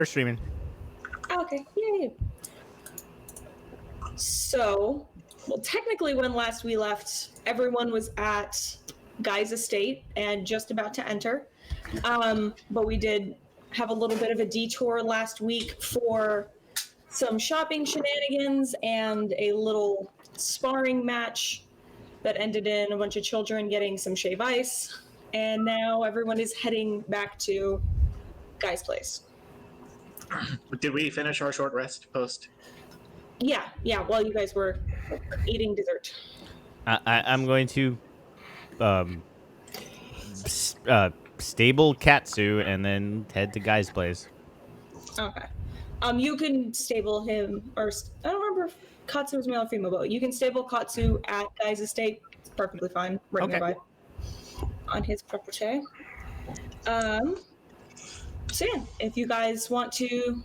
We're streaming. Okay, yay. So, well, technically, when last we left, everyone was at Guy's estate and just about to enter. But we did have a little bit of a detour last week for some shopping shenanigans and a little sparring match that ended in a bunch of children getting some shave ice. And now everyone is heading back to Guy's place. Did we finish our short rest post? Yeah, while you guys were eating dessert. I'm going to stable Katsu and then head to Guy's place. Okay. You can stable him, or I don't remember if Katsu was male or female, but you can stable Katsu at Guy's estate. It's perfectly fine, right nearby, on his property. So yeah, if you guys want to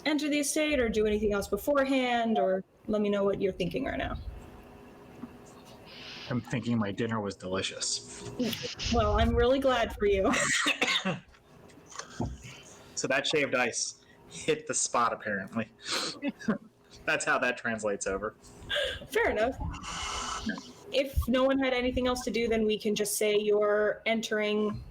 enter the estate or do anything else beforehand, or let me know what you're thinking right now. I'm thinking my dinner was delicious. Well, I'm really glad for you. So that shaved ice hit the spot, apparently. That's how that translates over. Fair enough. If no one had anything else to do, then we can just say you're entering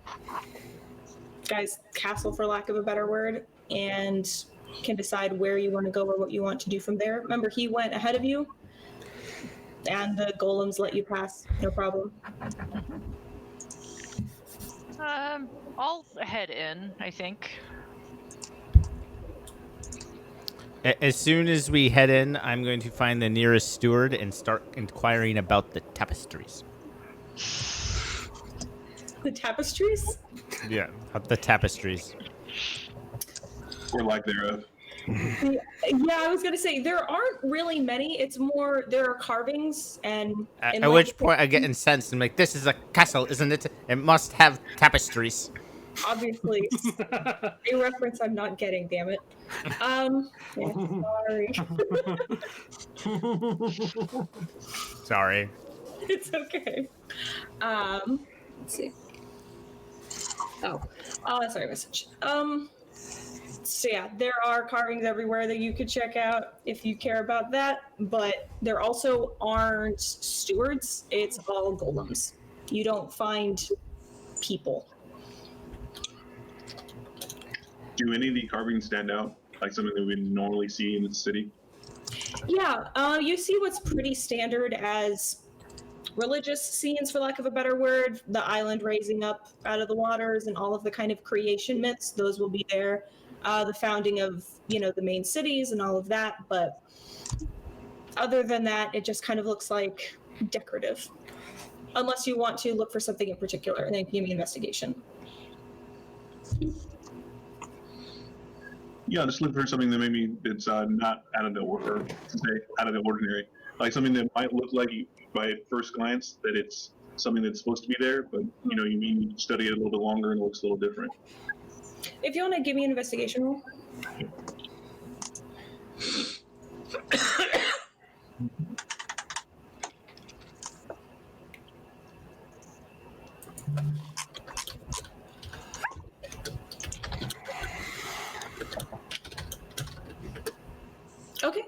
Guy's castle, for lack of a better word, and can decide where you want to go or what you want to do from there. Remember, he went ahead of you, and the golems let you pass, no problem. I'll head in, I think. As soon as we head in, I'm going to find the nearest steward and start inquiring about the tapestries. The tapestries? Yeah, the tapestries. Or lack thereof. Yeah, I was going to say, there aren't really many. It's more, there are carvings and... At which point I get incensed and like, this is a castle, isn't it? It must have tapestries. Obviously. A reference I'm not getting, damn it. Yeah, sorry. Sorry. It's okay. Let's see. Sorry, message. So yeah, there are carvings everywhere that you could check out if you care about that, but there also aren't stewards. It's all golems. You don't find people. Do any of the carvings stand out? Like something that we normally see in the city? Yeah, you see what's pretty standard as religious scenes, for lack of a better word. The island raising up out of the waters and all of the kind of creation myths, those will be there. The founding of, the main cities and all of that, but other than that, it just kind of looks like decorative. Unless you want to look for something in particular, and then give me investigation. Yeah, just look for something that maybe it's not out of the order, out of the ordinary. Like something that might look like, by first glance, that it's something that's supposed to be there, but you study it a little bit longer and it looks a little different. If you want to give me an investigation roll. Okay.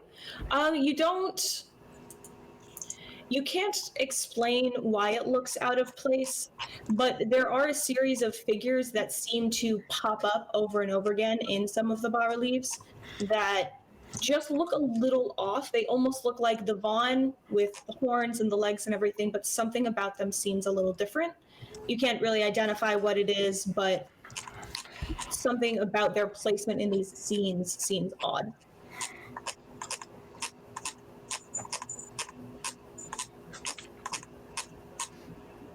You can't explain why it looks out of place, but there are a series of figures that seem to pop up over and over again in some of the bas-reliefs that just look a little off. They almost look like the Vaughn with the horns and the legs and everything, but something about them seems a little different. You can't really identify what it is, but something about their placement in these scenes seems odd.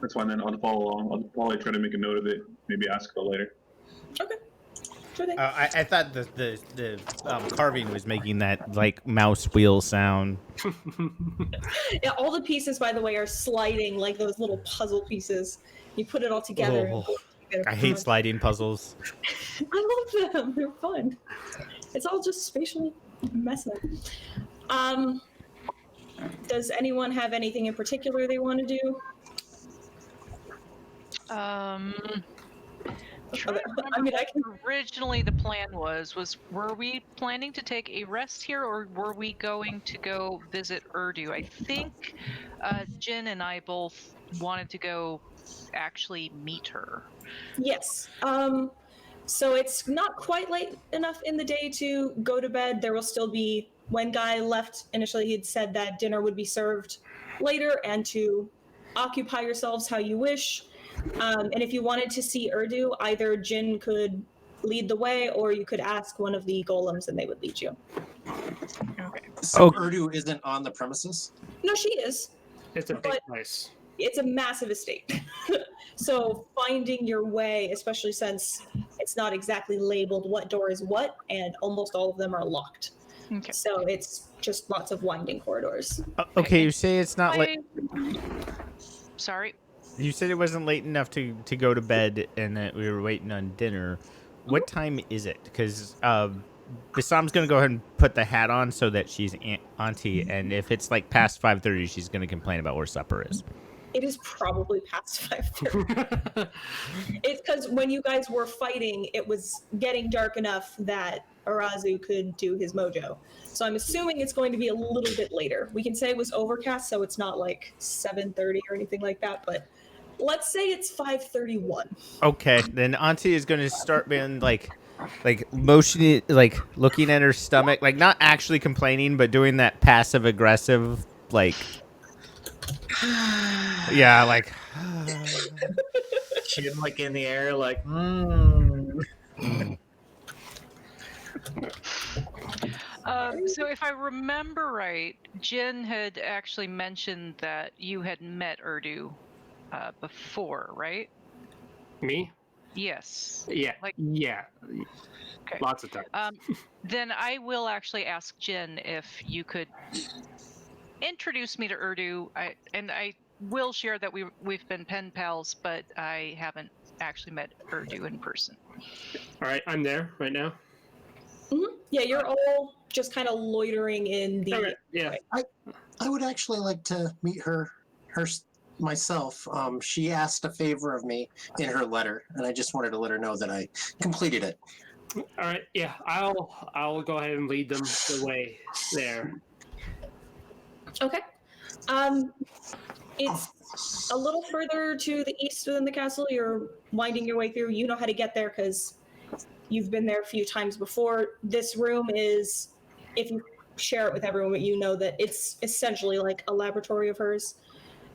That's fine, then I'll follow along. I'll probably try to make a note of it, maybe ask her later. Okay. Sure thing. I thought the carving was making that like mouse wheel sound. Yeah, all the pieces, by the way, are sliding like those little puzzle pieces. You put it all together. Oh, I hate sliding puzzles. I love them. They're fun. It's all just spatially messy. Does anyone have anything in particular they want to do? Trying to I mean, remember I can. what originally the plan was were we planning to take a rest here, or were we going to go visit Urdu? I think Jin and I both wanted to go actually meet her. Yes. So it's not quite late enough in the day to go to bed. There will still be, when Guy left initially, he'd said that dinner would be served later and to occupy yourselves how you wish. And if you wanted to see Urdu, either Jin could lead the way or you could ask one of the golems and they would lead you. So Oh. Urdu isn't on the premises? No, she is. It's a big But- place. It's a massive estate. So finding your way, especially since it's not exactly labeled what door is what, and almost all of them are locked. Okay. So it's just lots of winding corridors. Okay, you say it's not late. Sorry. You said it wasn't late enough to go to bed and that we were waiting on dinner. What time is it? Because Basam's going to go ahead and put the hat on so that she's auntie, and if it's like past 5:30, she's going to complain about where supper is. It is probably past 5:30. It's because when you guys were fighting, it was getting dark enough that Arazu could do his mojo. So I'm assuming it's going to be a little bit later. We can say it was overcast, so it's not like 7:30 or anything like that, but let's say it's 5:31. Okay, then auntie is going to start being like motioning, like looking at her stomach, like not actually complaining, but doing that passive aggressive, like, yeah, like. Chin like in the air, like, So if I remember right, Jin had actually mentioned that you had met Urdu before, right? Me? Yes. Yeah. Yeah. Okay. Lots of times. Then I will actually ask Jin if you could introduce me to Urdu. I will share that we've been pen pals, but I haven't actually met Urdu in person. All right, I'm there right now. Mm-hmm. Yeah, you're all just kind of loitering in the. All right. Yeah. I would actually like to meet her myself. She asked a favor of me in her letter, and I just wanted to let her know that I completed it. All right. Yeah. I'll go ahead and lead them the way there. Okay. It's a little further to the east within the castle. You're winding your way through. You know how to get there because you've been there a few times before. This room is, if you share it with everyone, you know that it's essentially like a laboratory of hers.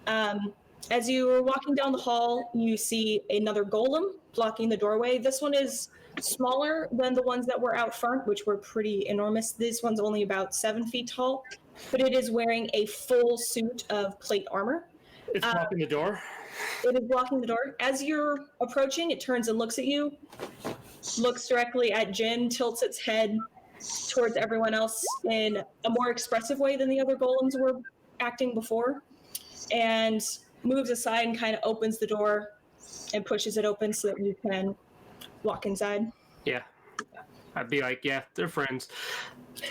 As you are walking down the hall, you see another golem blocking the doorway. This one is smaller than the ones that were out front, which were pretty enormous. This one's only about 7 feet tall, but it is wearing a full suit of plate armor. It's blocking the door. It is blocking the door. As you're approaching, it turns and looks at you, looks directly at Jin, tilts its head towards everyone else in a more expressive way than the other golems were acting before, and moves aside and kind of opens the door and pushes it open so that you can walk inside. Yeah. I'd be like, yeah, they're friends.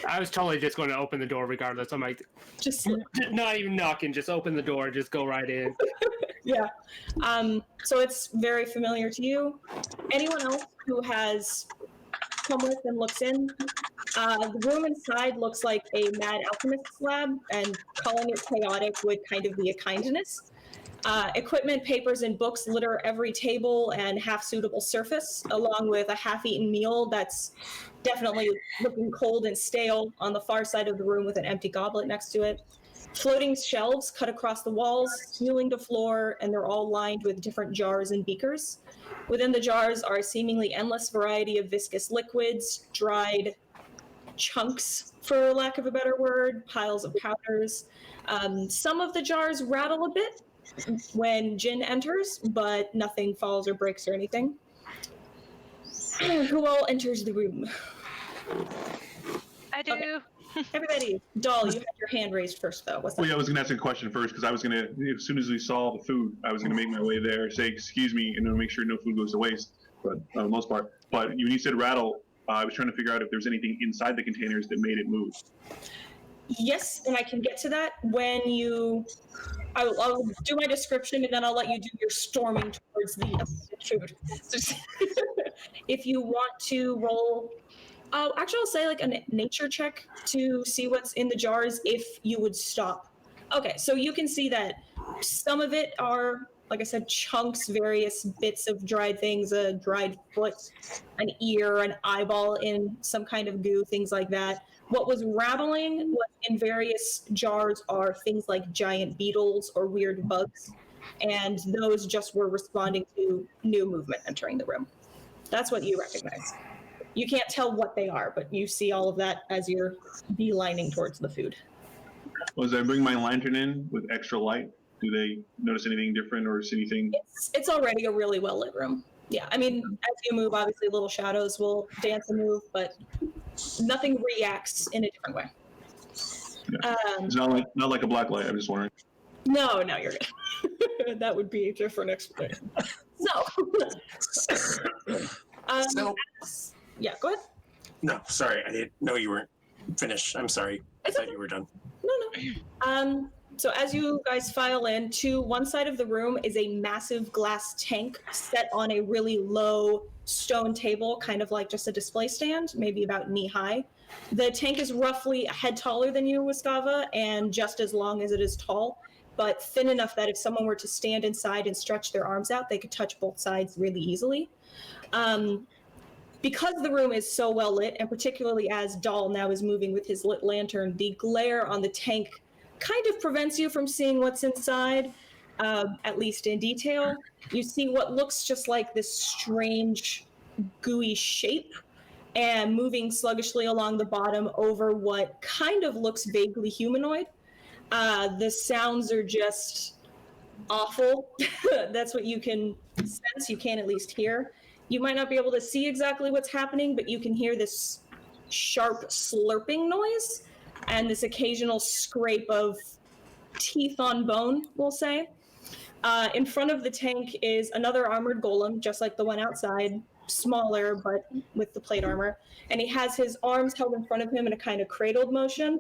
I was totally just going to open the door regardless. I'm like, Just not even knocking, just open the door, just go right in. yeah. So it's very familiar to you. Anyone else who has come with and looks in, the room inside looks like a mad alchemist's lab, and calling it chaotic would kind of be a kindness. Equipment, papers, and books litter every table and half-suitable surface, along with a half-eaten meal that's definitely looking cold and stale on the far side of the room with an empty goblet next to it. Floating shelves cut across the walls, ceiling to floor, and they're all lined with different jars and beakers. Within the jars are a seemingly endless variety of viscous liquids, dried chunks, for lack of a better word, piles of powders. Some of the jars rattle a bit when Jin enters, but nothing falls or breaks or anything. Who all enters the room? I do. Okay. Everybody. Doll, you had your hand raised first, though. What's that? Well, yeah, I was going to ask a question first because I was going to, as soon as we saw the food, I was going to make my way there, say, excuse me, and then make sure no food goes to waste, but for the most part. But when you said rattle, I was trying to figure out if there's anything inside the containers that made it move. Yes, and I can get to that when you I'll do my description and then I'll let you do your storming towards the food. If you want to roll, actually, I'll say like a nature check to see what's in the jars if you would stop. Okay, so you can see that some of it are, like I said, chunks, various bits of dried things, a dried foot, an ear, an eyeball in some kind of goo, things like that. What was rattling was in various jars are things like giant beetles or weird bugs, and those just were responding to new movement entering the room. That's what you recognize. You can't tell what they are, but you see all of that as you're beelining towards the food. Well, as I bring my lantern in with extra light, do they notice anything different or see anything? It's already a really well lit room. Yeah, I mean, as you move, obviously little shadows will dance and move, but nothing reacts in a different way. Yeah. It's not like a black light. I'm just wondering. No, you're good. That would be a different explanation. So, yeah, go ahead. no, sorry, I didn't know you weren't finished. I'm sorry. I thought you were done. No. So as you guys file in, to one side of the room is a massive glass tank set on a really low stone table, kind of like just a display stand, maybe about knee high. The tank is roughly a head taller than you, Wiskava, and just as long as it is tall, but thin enough that if someone were to stand inside and stretch their arms out, they could touch both sides really easily. Because the room is so well lit, and particularly as Dahl now is moving with his lit lantern, the glare on the tank kind of prevents you from seeing what's inside, at least in detail. You see what looks just like this strange, gooey shape, and moving sluggishly along the bottom over what kind of looks vaguely humanoid. The sounds are just awful. That's what you can sense, you can at least hear. You might not be able to see exactly what's happening, but you can hear this sharp slurping noise and this occasional scrape of teeth on bone, we'll say. In front of the tank is another armored golem, just like the one outside, smaller, but with the plate armor. And he has his arms held in front of him in a kind of cradled motion,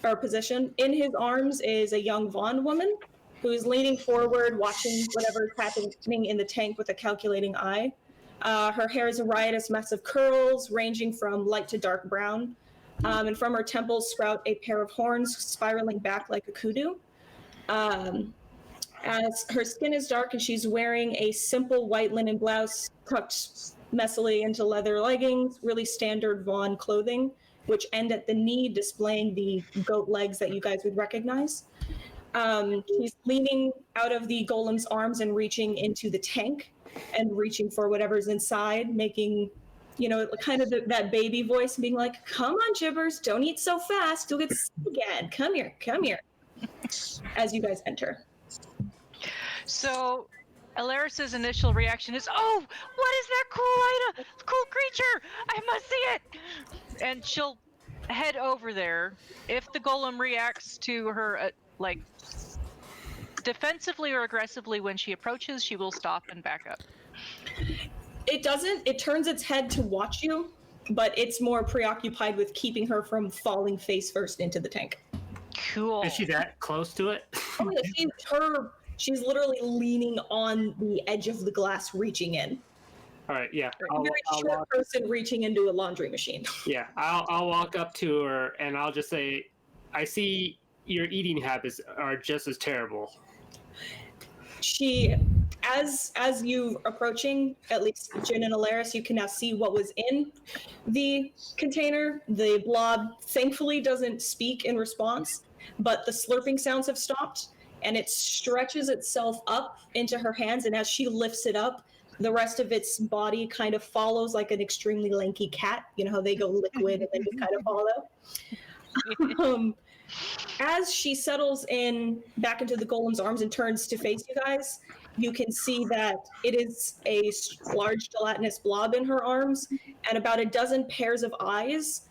or position. In his arms is a young Vaughn woman who is leaning forward, watching whatever is happening in the tank with a calculating eye. Her hair is a riotous mess of curls, ranging from light to dark brown. And from her temples sprout a pair of horns spiraling back like a kudu. As her skin is dark and she's wearing a simple white linen blouse tucked messily into leather leggings, really standard Vaughn clothing, which end at the knee, displaying the goat legs that you guys would recognize. He's leaning out of the golem's arms and reaching into the tank and reaching for whatever's inside, making, kind of that baby voice being like, come on, Jibbers, don't eat so fast, you'll get sick again. Come here. As you guys enter. So Alaris's initial reaction is, oh, what is that cool creature? I must see it. And she'll head over there. If the golem reacts to her, defensively or aggressively when she approaches, she will stop and back up. It doesn't. It turns its head to watch you, but it's more preoccupied with keeping her from falling face first into the tank. Cool. Is she that close to it? Oh, yeah, she's literally leaning on the edge of the glass, reaching in. All right, yeah. A very short person reaching into a laundry machine. Yeah, I'll walk up to her and I'll just say, I see your eating habits are just as terrible. She, as you approaching, at least Jin and Alaris, you can now see what was in the container. The blob thankfully doesn't speak in response, but the slurping sounds have stopped, and it stretches itself up into her hands, and as she lifts it up, the rest of its body kind of follows like an extremely lanky cat. You know how they go liquid and then just kind of follow? As she settles in back into the golem's arms and turns to face you guys, you can see that it is a large gelatinous blob in her arms, and about a dozen pairs of eyes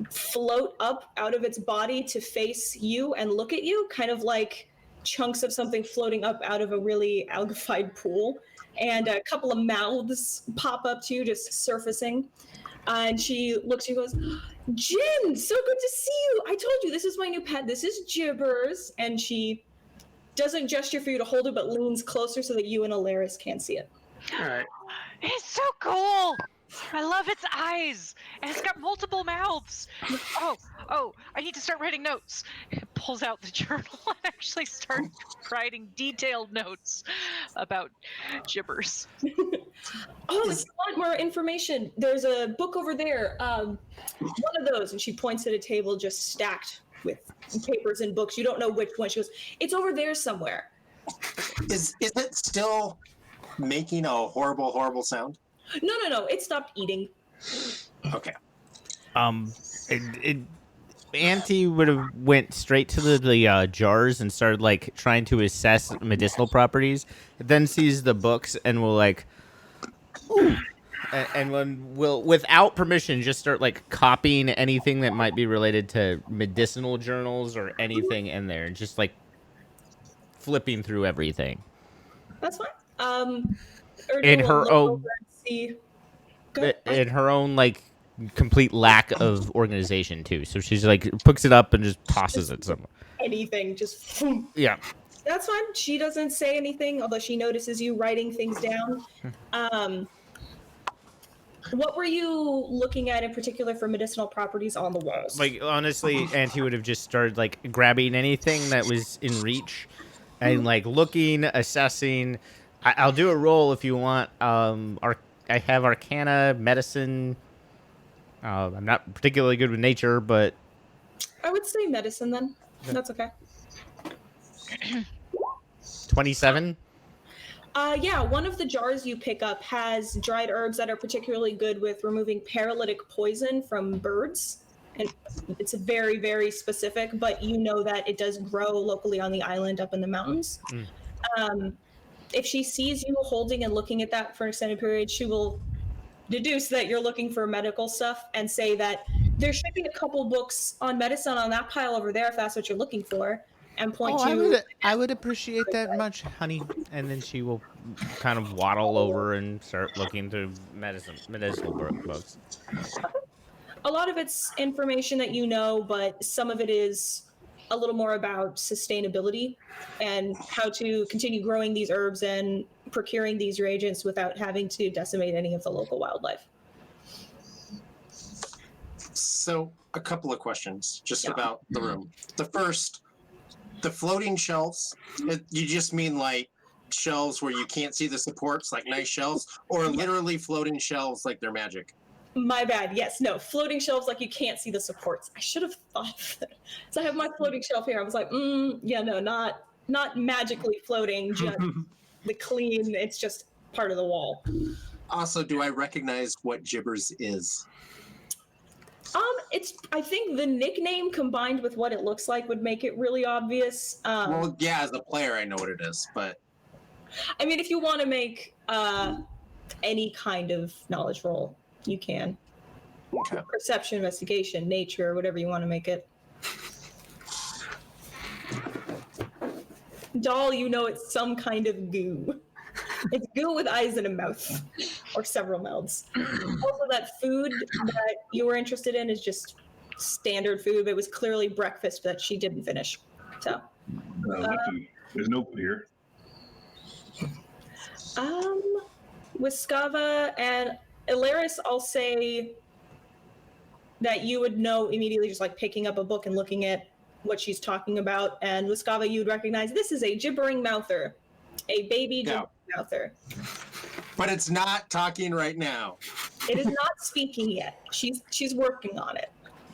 float up out of its body to face you and look at you, kind of like chunks of something floating up out of a really algified pool. And a couple of mouths pop up to you, just surfacing. And she looks at you and goes, Jin, so good to see you. I told you, this is my new pet. This is Jibbers. And she doesn't gesture for you to hold it, but leans closer so that you and Alaris can see it. All right. It's so cool. I love its eyes, and it's got multiple mouths. Oh, I need to start writing notes. It pulls out the journal and actually starts writing detailed notes about gibbers. Oh, if you want more information, there's a book over there. One of those, and she points at a table just stacked with papers and books. You don't know which one. She goes, "It's over there somewhere." Is it still making a horrible sound? No. It stopped eating. Okay. Auntie would have went straight to the jars and started like trying to assess medicinal properties. Then sees the books and will like, ooh, and when will without permission just start like copying anything that might be related to medicinal journals or anything in there, just like flipping through everything. That's fine. Urdu In will her look own- over and see. Go ahead. In her own like complete lack of organization too. So she's like picks it up and just tosses it somewhere. Anything, just. Yeah. That's fine. She doesn't say anything, although she notices you writing things down. What were you looking at in particular for medicinal properties on the walls? Like honestly, Auntie would have just started like grabbing anything that was in reach and like looking, assessing. I'll do a roll if you want. I have Arcana, Medicine. I'm not particularly good with nature, but I would say medicine then. That's okay. 27. Yeah, one of the jars you pick up has dried herbs that are particularly good with removing paralytic poison from birds. And it's very, very specific, but you know that it does grow locally on the island up in the mountains. If she sees you holding and looking at that for an extended period, she will deduce that you're looking for medical stuff and say that there should be a couple books on medicine on that pile over there if that's what you're looking for, and point to. I would appreciate that much, honey. And then she will kind of waddle over and start looking through medicinal books. A lot of it's information that you know, but some of it is a little more about sustainability and how to continue growing these herbs and procuring these reagents without having to decimate any of the local wildlife. So, a couple of questions just Yeah. about the room. The first, the floating shelves, you just mean like shelves where you can't see the supports, like nice shelves, or literally floating shelves like they're magic? My bad. Yes, no. Floating shelves like you can't see the supports. I should have thought of that. So I have my floating shelf here. I was like, yeah, no, not magically floating, just the clean. It's just part of the wall. Also, do I recognize what gibbers is? It's. I think the nickname combined with what it looks like would make it really obvious. Well, yeah, as a player, I know what it is, but I mean, if you want to make any kind of knowledge roll, you can. okay. Perception, investigation, nature, whatever you want to make it. Doll, you know it's some kind of goo. It's goo with eyes and a mouth, or several mouths. Also, that food that you were interested in is just standard food, but it was clearly breakfast that she didn't finish. So, There's no food here. with Skava and Ilaris, I'll say that you would know immediately just like picking up a book and looking at what she's talking about. And with Skava, you would recognize this is a gibbering mouther, a baby gibbering mouther. But it's not talking right now. It is not speaking yet. She's working on it.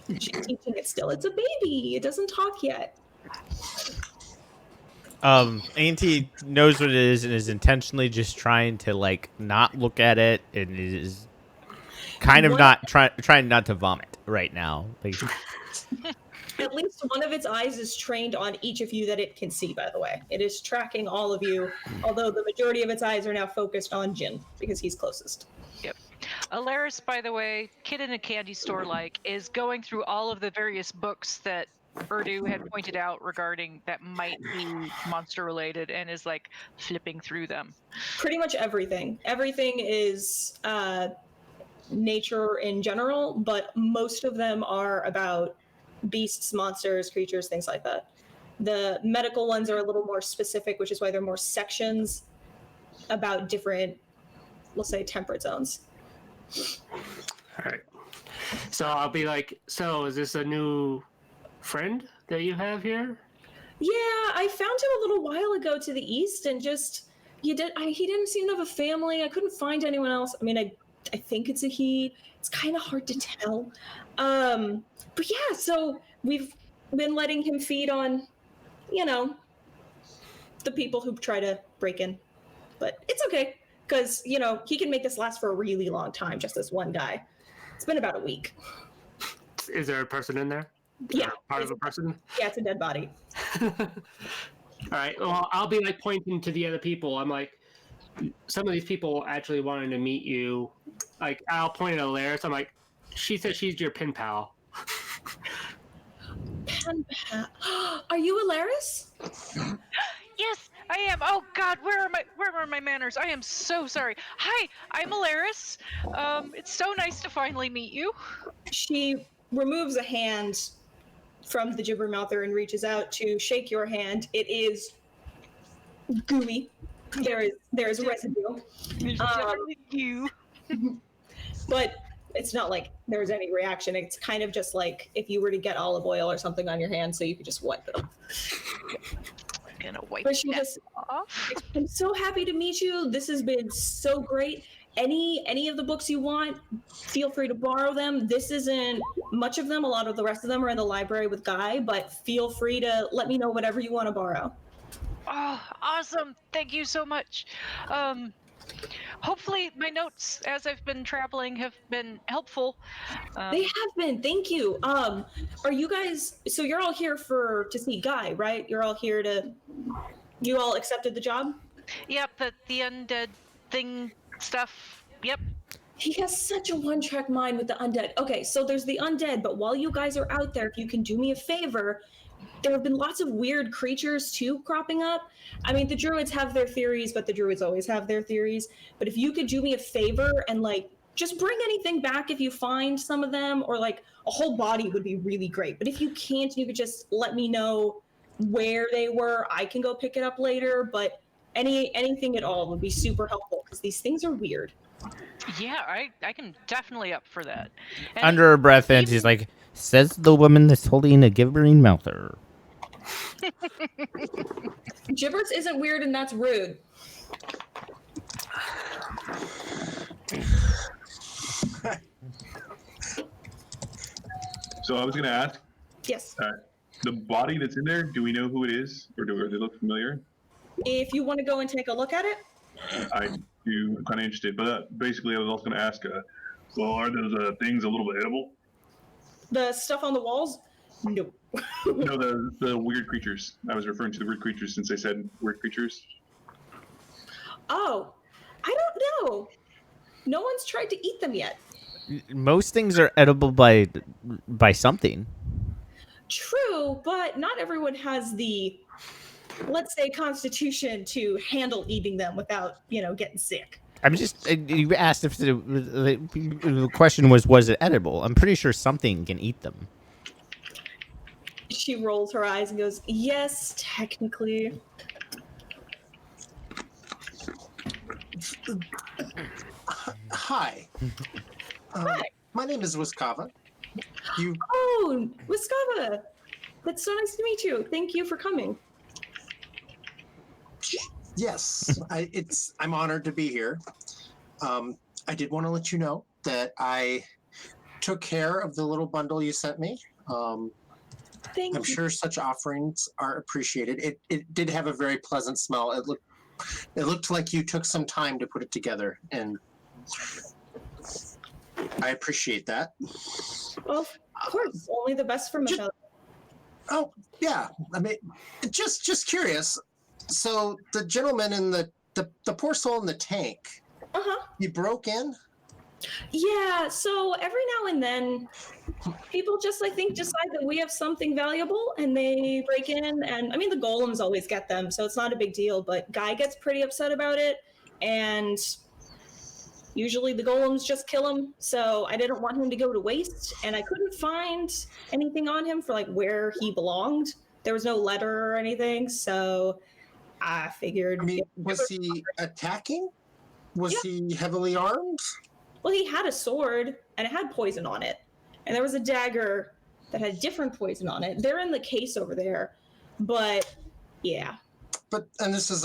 She's teaching it still. It's a baby. It doesn't talk yet. Auntie knows what it is and is intentionally just trying to like not look at it and is kind of not trying not to vomit right now. Like, At least one of its eyes is trained on each of you that it can see, by the way. It is tracking all of you, although the majority of its eyes are now focused on Jin because he's closest. Yep. Alaris, by the way, kid in a candy store is going through all of the various books that Urdu had pointed out regarding that might be monster related and is like flipping through them. Pretty much everything. Everything is nature in general, but most of them are about beasts, monsters, creatures, things like that. The medical ones are a little more specific, which is why there are more sections about different, let's say, temperate zones. All right. So I'll be like, so is this a new friend that you have here? Yeah, I found him a little while ago to the east, and just he didn't seem to have a family. I couldn't find anyone else. I mean, I think it's a he. It's kind of hard to tell. But yeah, so we've been letting him feed on, the people who try to break in. But it's okay, because he can make this last for a really long time. Just this one guy. It's been about a week. Is there a person in there? Yeah, Part of a person? yeah, it's a dead body. All right. Well, I'll be like pointing to the other people. I'm like, some of these people actually wanted to meet you. Like, I'll point at Alaris. I'm like, she said she's your pen pal. Pen pal. Are you Alaris? Yes, I am. Oh God, where are my manners? I am so sorry. Hi, I'm Alaris. It's so nice to finally meet you. She removes a hand from the gibbermouther and reaches out to shake your hand. It is gooey. There is residue. Definitely you. But it's not like there's any reaction. It's kind of just like if you were to get olive oil or something on your hand so you could just wipe it off. I'm gonna wipe But she that just, off. I'm so happy to meet you. This has been so great. Any of the books you want, feel free to borrow them. This isn't much of them. A lot of the rest of them are in the library with Guy, but feel free to let me know whatever you want to borrow. Oh, awesome! Thank you so much. Hopefully my notes as I've been traveling have been helpful. They have been. Thank you. Are you guys? So you're all here to see Guy, right? You're all here to. You all accepted the job. Yep, the undead thing stuff. Yep. He has such a one-track mind with the undead. Okay, so there's the undead, but while you guys are out there, if you can do me a favor, there have been lots of weird creatures too cropping up. I mean, the druids have their theories, but the druids always have their theories. But if you could do me a favor and just bring anything back if you find some of them, or a whole body would be really great. But if you can't, you could just let me know where they were. I can go pick it up later, but anything at all would be super helpful because these things are weird. Yeah, I can definitely up for that. And Under her breath, and she's like, says the woman that's holding a gibbering mouther. Gibbers isn't weird, and that's rude. So I was going to ask, Yes. the body that's in there, do we know who it is, or do they look familiar? If you want to go and take a look at it. I do. I'm kind of interested, but basically I was also going to ask, well, are those things a little bit edible? The stuff on the walls? No. No, the weird creatures. I was referring to the weird creatures since they said weird creatures. Oh, I don't know. No one's tried to eat them yet. Most things are edible by something. True, but not everyone has the, let's say, constitution to handle eating them without, getting sick. I'm just. You asked if the question was it edible? I'm pretty sure something can eat them. She rolls her eyes and goes, yes, technically. Hi. Hi. My name is Wiskava. Oh, Wiskava. That's so nice to meet you. Thank you for coming. Yes, I'm honored to be here. I did want to let you know that I took care of the little bundle you sent me. Thank I'm you. sure such offerings are appreciated. It did have a very pleasant smell. It looked like you took some time to put it together, and I appreciate that. Well, of course, only the best from each other. Oh, yeah. I mean, just curious. So the gentleman in the poor soul in the tank, he broke in? Yeah, so every now and then people just decide that we have something valuable and they break in, and I mean the golems always get them, so it's not a big deal, but Guy gets pretty upset about it, and usually the golems just kill him, so I didn't want him to go to waste, and I couldn't find anything on him for where he belonged. there was no letter or anything, so I figured. I mean, was he attacking? Was he heavily armed? Well, he had a sword and it had poison on it, and there was a dagger that had different poison on it. They're in the case over there, but yeah. And this is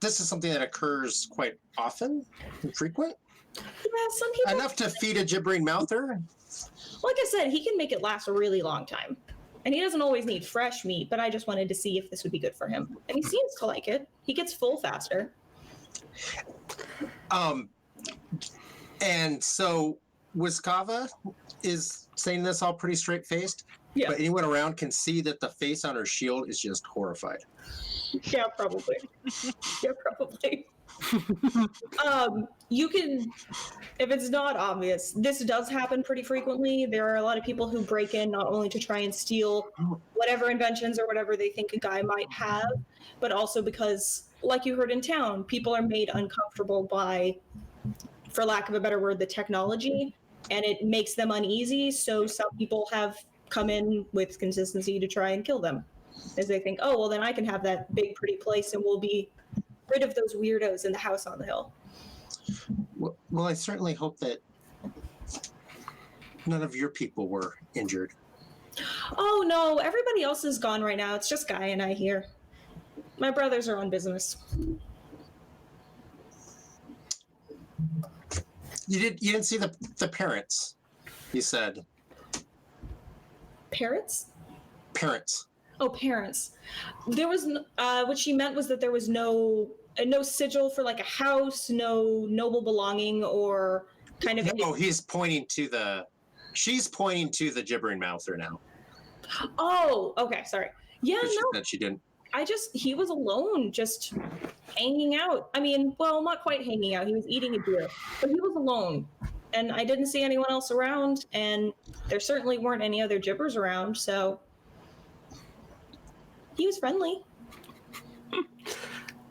this is something that occurs quite often and frequent. Yeah, some people. Enough to feed a gibbering mouther. Like I said, he can make it last a really long time. And he doesn't always need fresh meat, but I just wanted to see if this would be good for him. And he seems to like it. He gets full faster. And so Wiskava is saying this all pretty straight-faced, Yeah. but anyone around can see that the face on her shield is just horrified. Yeah, probably. Yeah, probably. You can, if it's not obvious, this does happen pretty frequently. There are a lot of people who break in not only to try and steal whatever inventions or whatever they think a guy might have, but also because, like you heard in town, people are made uncomfortable by, for lack of a better word, the technology, and it makes them uneasy. So some people have come in with consistency to try and kill them, as they think, oh, well, then I can have that big, pretty place and we'll be rid of those weirdos in the house on the hill. Well, I certainly hope that none of your people were injured. Oh, no, everybody else is gone right now. It's just Guy and I here. My brothers are on business. You didn't see the parents, you said. Parrots? Parents. Oh, parents. There was, what she meant was that there was no sigil for like a house, no noble belonging or kind of. No, she's pointing to the gibbering mouther now. Oh, okay, sorry. Yeah, She no, said she didn't. he was alone, just hanging out. I mean, well, not quite hanging out. He was eating a beer, but he was alone. And I didn't see anyone else around, and there certainly weren't any other gibbers around, so he was friendly.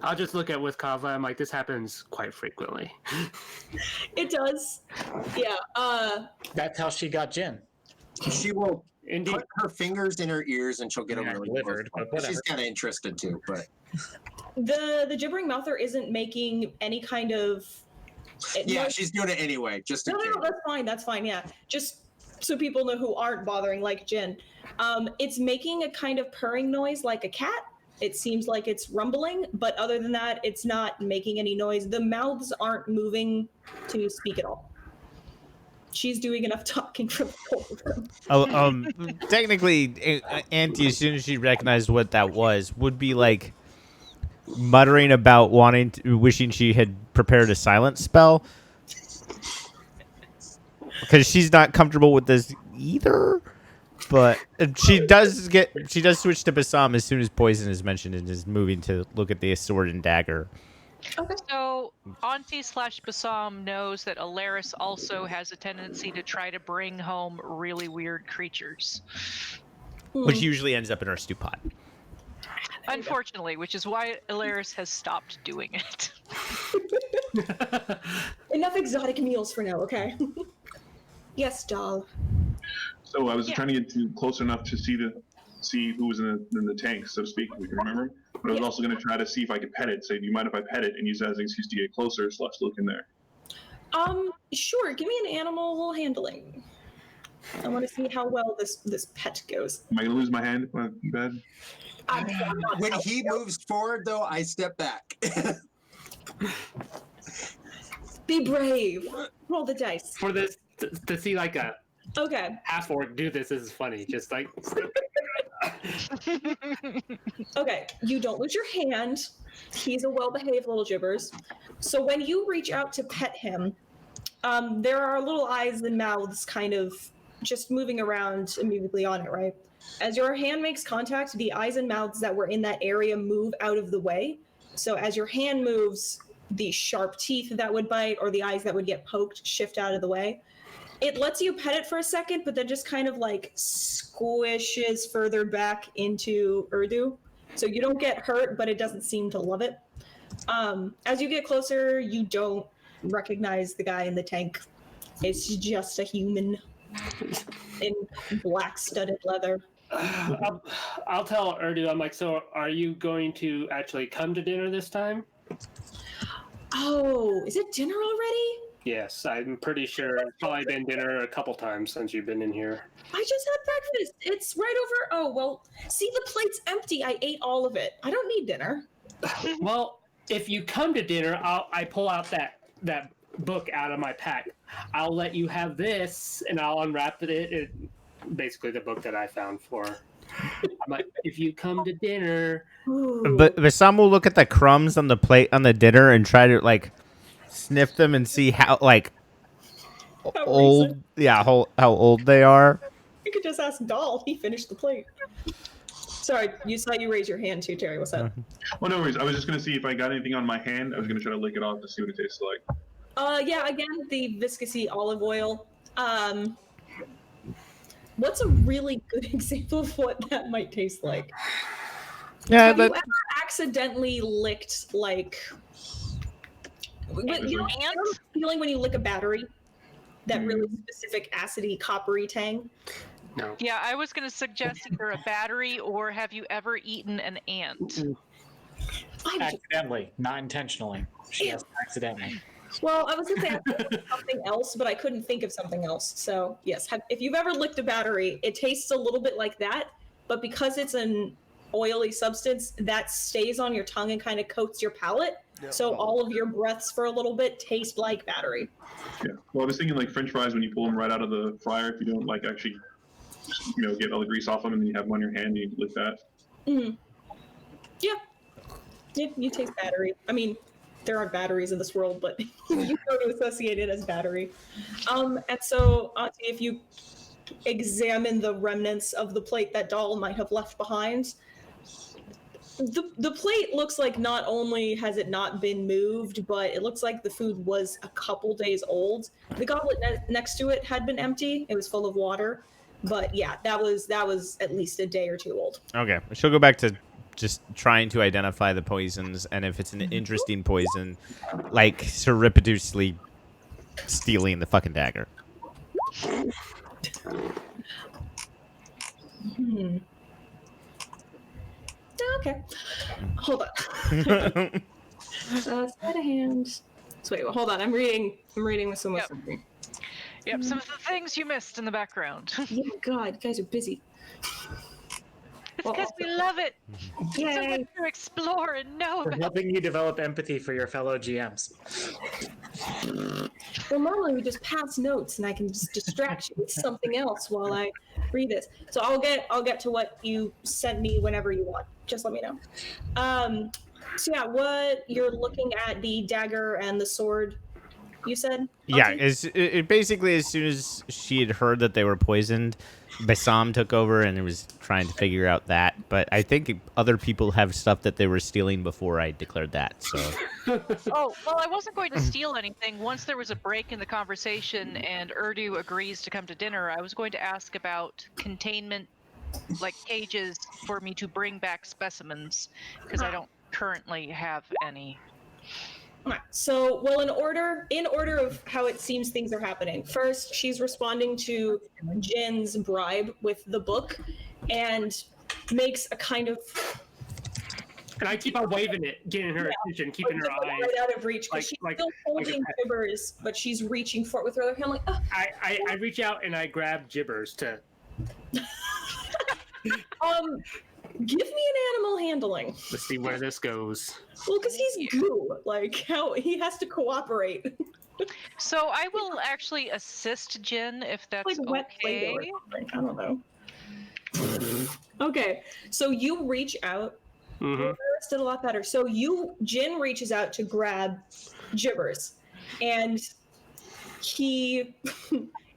I'll just look at Wiskava. I'm like, this happens quite frequently. It does. Yeah. That's how she got Jin. She will Indeed. put her fingers in her ears and she'll get Yeah, a really livered, close but one. whatever. She's kind of interested too, but The gibbering mouther isn't making any kind of. yeah, she's doing it anyway. Just in No, case. that's fine. That's fine. Yeah, just so people know who aren't bothering, like Jin. It's making a kind of purring noise like a cat. It seems like it's rumbling, but other than that, it's not making any noise. The mouths aren't moving to speak at all. She's doing enough talking for the both of them. Oh, technically, Auntie, as soon as she recognized what that was, would be like muttering about wishing she had prepared a silence spell, because she's not comfortable with this either. But she does switch to Bassam as soon as poison is mentioned and is moving to look at the sword and dagger. Okay. So Auntie / Bassam knows that Alaris also has a tendency to try to bring home really weird creatures. Which usually ends up in our stew pot. Unfortunately, which is why Alaris has stopped doing it. Enough exotic meals for now, okay? Yes, doll. So I was Yeah. trying to get close enough to see who was in the tank, so to speak, if you can remember. But I was also going to try to see if I could pet it. Say, do you mind if I pet it and use that as an excuse to get closer / look in there? Sure. Give me an animal handling. I want to see how well this pet goes. Am I going to lose my hand? Bad? When he moves forward, though, I step back. Be brave. Roll the dice. For this, to see like a Okay. half orc do this is funny. Just like Okay. You don't lose your hand. He's a well-behaved little gibbers. So when you reach out to pet him, there are little eyes and mouths kind of just moving around immediately on it, right? As your hand makes contact, the eyes and mouths that were in that area move out of the way. So as your hand moves, the sharp teeth that would bite or the eyes that would get poked shift out of the way. It lets you pet it for a second, but then just kind of like squishes further back into Urdu. So you don't get hurt, but it doesn't seem to love it. As you get closer, you don't recognize the guy in the tank. It's just a human. in black studded leather. I'll tell Urdu. I'm like, so are you going to actually come to dinner this time? Oh, is it dinner already? Yes, I'm pretty sure it's probably been dinner a couple times since you've been in here. I just had breakfast. It's right over. Oh, well, see, the plate's empty. I ate all of it. I don't need dinner. Well, if you come to dinner, I pull out that book out of my pack. I'll let you have this, and I'll unwrap it. Basically, the book that I found for. I'm like, if you come to dinner, Ooh. But Bassam will look at the crumbs on the plate on the dinner and try to like sniff them and see how like How old, recent. yeah, how old they are. You could just ask Doll. He finished the plate. Sorry, you saw you raise your hand too, Terry. What's up? Well, no worries. I was just gonna see if I got anything on my hand. I was gonna try to lick it off to see what it tastes like. Yeah, again, the viscousy olive oil. What's a really good example of what that might taste like? Yeah, Have you but ever accidentally licked like? You know the feeling when you lick a battery? That really specific acidy, coppery tang. no. Yeah, I was going to suggest either a battery or have you ever eaten an ant? Accidentally, not intentionally. She has accidentally. Well, I was going to say I thought something else, but I couldn't think of something else. So yes, if you've ever licked a battery, it tastes a little bit like that, but because it's an oily substance, that stays on your tongue and kind of coats your palate. Yep. So all of your breaths for a little bit taste like battery. Yeah. Well, I was thinking like French fries when you pull them right out of the fryer. If you don't like actually, get all the grease off them, and then you have them on your hand, and you lick that. Mm-hmm. Yeah, you taste battery. I mean, there aren't batteries in this world, but you go to associate it as battery. And so, Auntie, if you examine the remnants of the plate that Doll might have left behind, the plate looks like not only has it not been moved, but it looks like the food was a couple days old. The goblet next to it had been empty. It was full of water. But yeah, that was at least a day or two old. okay, she'll go back to just trying to identify the poisons, and if it's an interesting poison, like surreptitiously stealing the fucking dagger. Okay. Hold on. Sleight of hand. So wait, hold on. I'm reading with someone. Yep. Yep, some of the things you missed in the background. Yeah, God, you guys are busy. It's because we love it. So Yay. much to explore and know We're about. helping you develop empathy for your fellow GMs. Well, normally we just pass notes and I can just distract you with something else while I read this. So I'll get to what you sent me whenever you want. Just let me know. So yeah, what you're looking at, the dagger and the sword, you said? Yeah, Auntie? it basically as soon as she had heard that they were poisoned, Bassam took over and was trying to figure out that. But I think other people have stuff that they were stealing before I declared that. So Oh, well, I wasn't going to steal anything. Once there was a break in the conversation and Urdu agrees to come to dinner, I was going to ask about containment, like cages, for me to bring back specimens, because I don't currently have any. Alright, so, well, in order of how it seems things are happening. First, she's responding to Jin's bribe with the book and makes a kind of And I keep on waving it, getting her attention, keeping her eyes. right out of reach because she's Like still holding gibbers, but she's reaching for it with her other hand. Like, oh. I reach out and I grab gibbers to. Give me an animal handling. Let's see where this goes. Well, because he's goo. Like, how he has to cooperate. So I will actually assist Jin if that's Like wet Play-Doh okay. or something. I don't know. Okay, so you reach out. Mm-hmm. Well, Ferris did a lot better. So Jin reaches out to grab Gibbers, and he,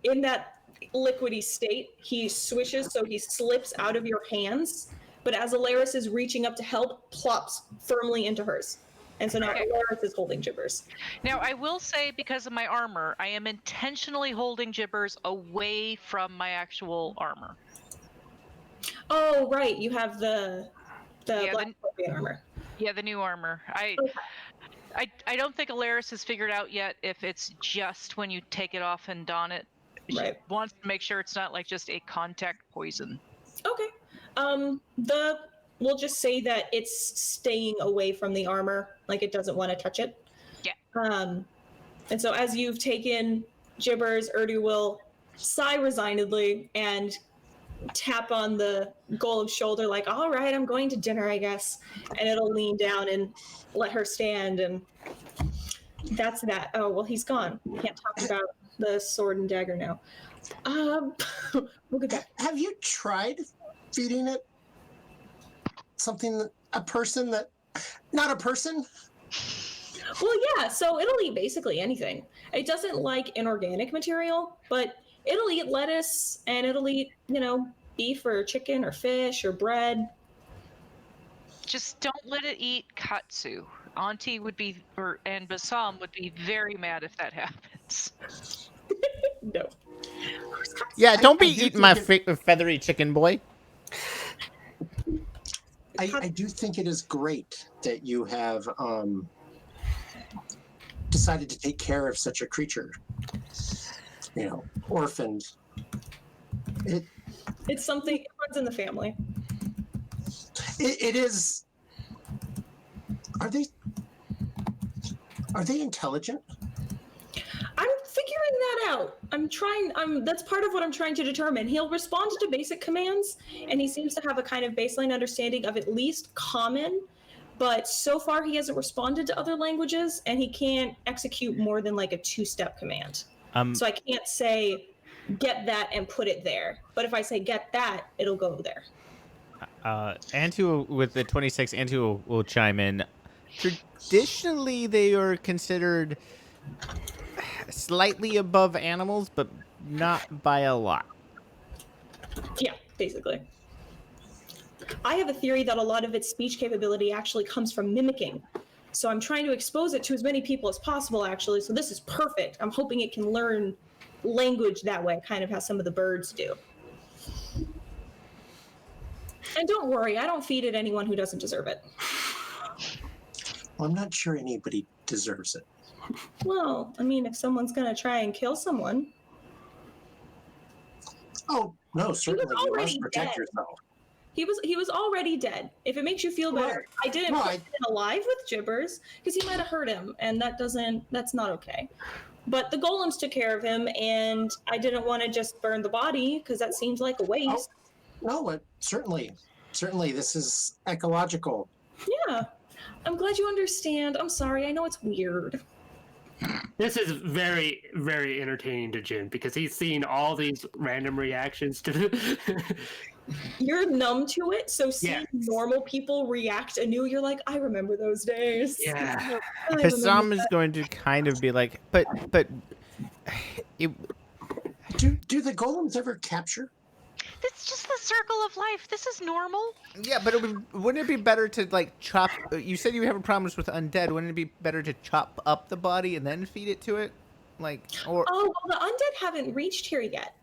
in that liquidy state, he swishes, so he slips out of your hands. But as Alaris is reaching up to help, plops firmly into hers. And so now Alaris is holding Gibbers. Now, I will say, because of my armor, I am intentionally holding Gibbers away from my actual armor. Oh, right. You have the Yeah, black scorpion armor. Yeah, the new armor. I don't think Alaris has figured out yet if it's just when you take it off and don it. She Right. wants to make sure it's not like just a contact poison. Okay. We'll just say that it's staying away from the armor, like it doesn't want to touch it. Yeah. And so as you've taken Gibbers, Urdu will sigh resignedly and tap on the golem's shoulder like, all right, I'm going to dinner, I guess. And it'll lean down and let her stand, and that's that. Oh, well, he's gone. Can't talk about the sword and dagger now. We'll get back. Have you tried feeding it something, a person that, not a person? Well, yeah, so it'll eat basically anything. It doesn't like inorganic material, but it'll eat lettuce and it'll eat, beef or chicken or fish or bread. Just don't let it eat katsu. Auntie would be, and Basam would be very mad if that happens. No. Yeah, don't be I do eating my think feathery chicken, boy. I do think it is great that you have decided to take care of such a creature. Orphaned. It's something, it runs in the family. It is. Are they intelligent? I'm figuring that out. That's part of what I'm trying to determine. He'll respond to basic commands, and he seems to have a kind of baseline understanding of at least common, but so far he hasn't responded to other languages, and he can't execute more than like a 2-step command. So I can't say, get that and put it there. But if I say, get that, it'll go there. Antu, with the 26, Antu will chime in. Traditionally, they are considered slightly above animals, but not by a lot. Yeah, basically. I have a theory that a lot of its speech capability actually comes from mimicking. So I'm trying to expose it to as many people as possible, actually. So this is perfect. I'm hoping it can learn language that way, kind of how some of the birds do. And don't worry, I don't feed it anyone who doesn't deserve it. Well, I'm not sure anybody deserves it. Well, I mean, if someone's going to try and kill someone. Oh, no, certainly you already must protect dead. yourself. He was already dead. If it makes you feel better, Right. I didn't Well, put him alive with Gibbers because he might have hurt him, and that's not okay. But the golems took care of him, and I didn't want to just burn the body because that seems like a waste. No, certainly this is ecological. Yeah, I'm glad you understand. I'm sorry, I know it's weird. This is very, very entertaining to Jin because he's seen all these random reactions to You're numb to it, so seeing Yes. normal people react anew, you're like, I remember those days. Yeah. I remember Passam is that. going to kind of be like, but it, Do the golems ever capture? It's just the circle of life. This is normal. yeah, but wouldn't it be better to like chop? You said you have a problem with undead. Wouldn't it be better to chop up the body and then feed it to it, or? Oh, well, the undead haven't reached here yet.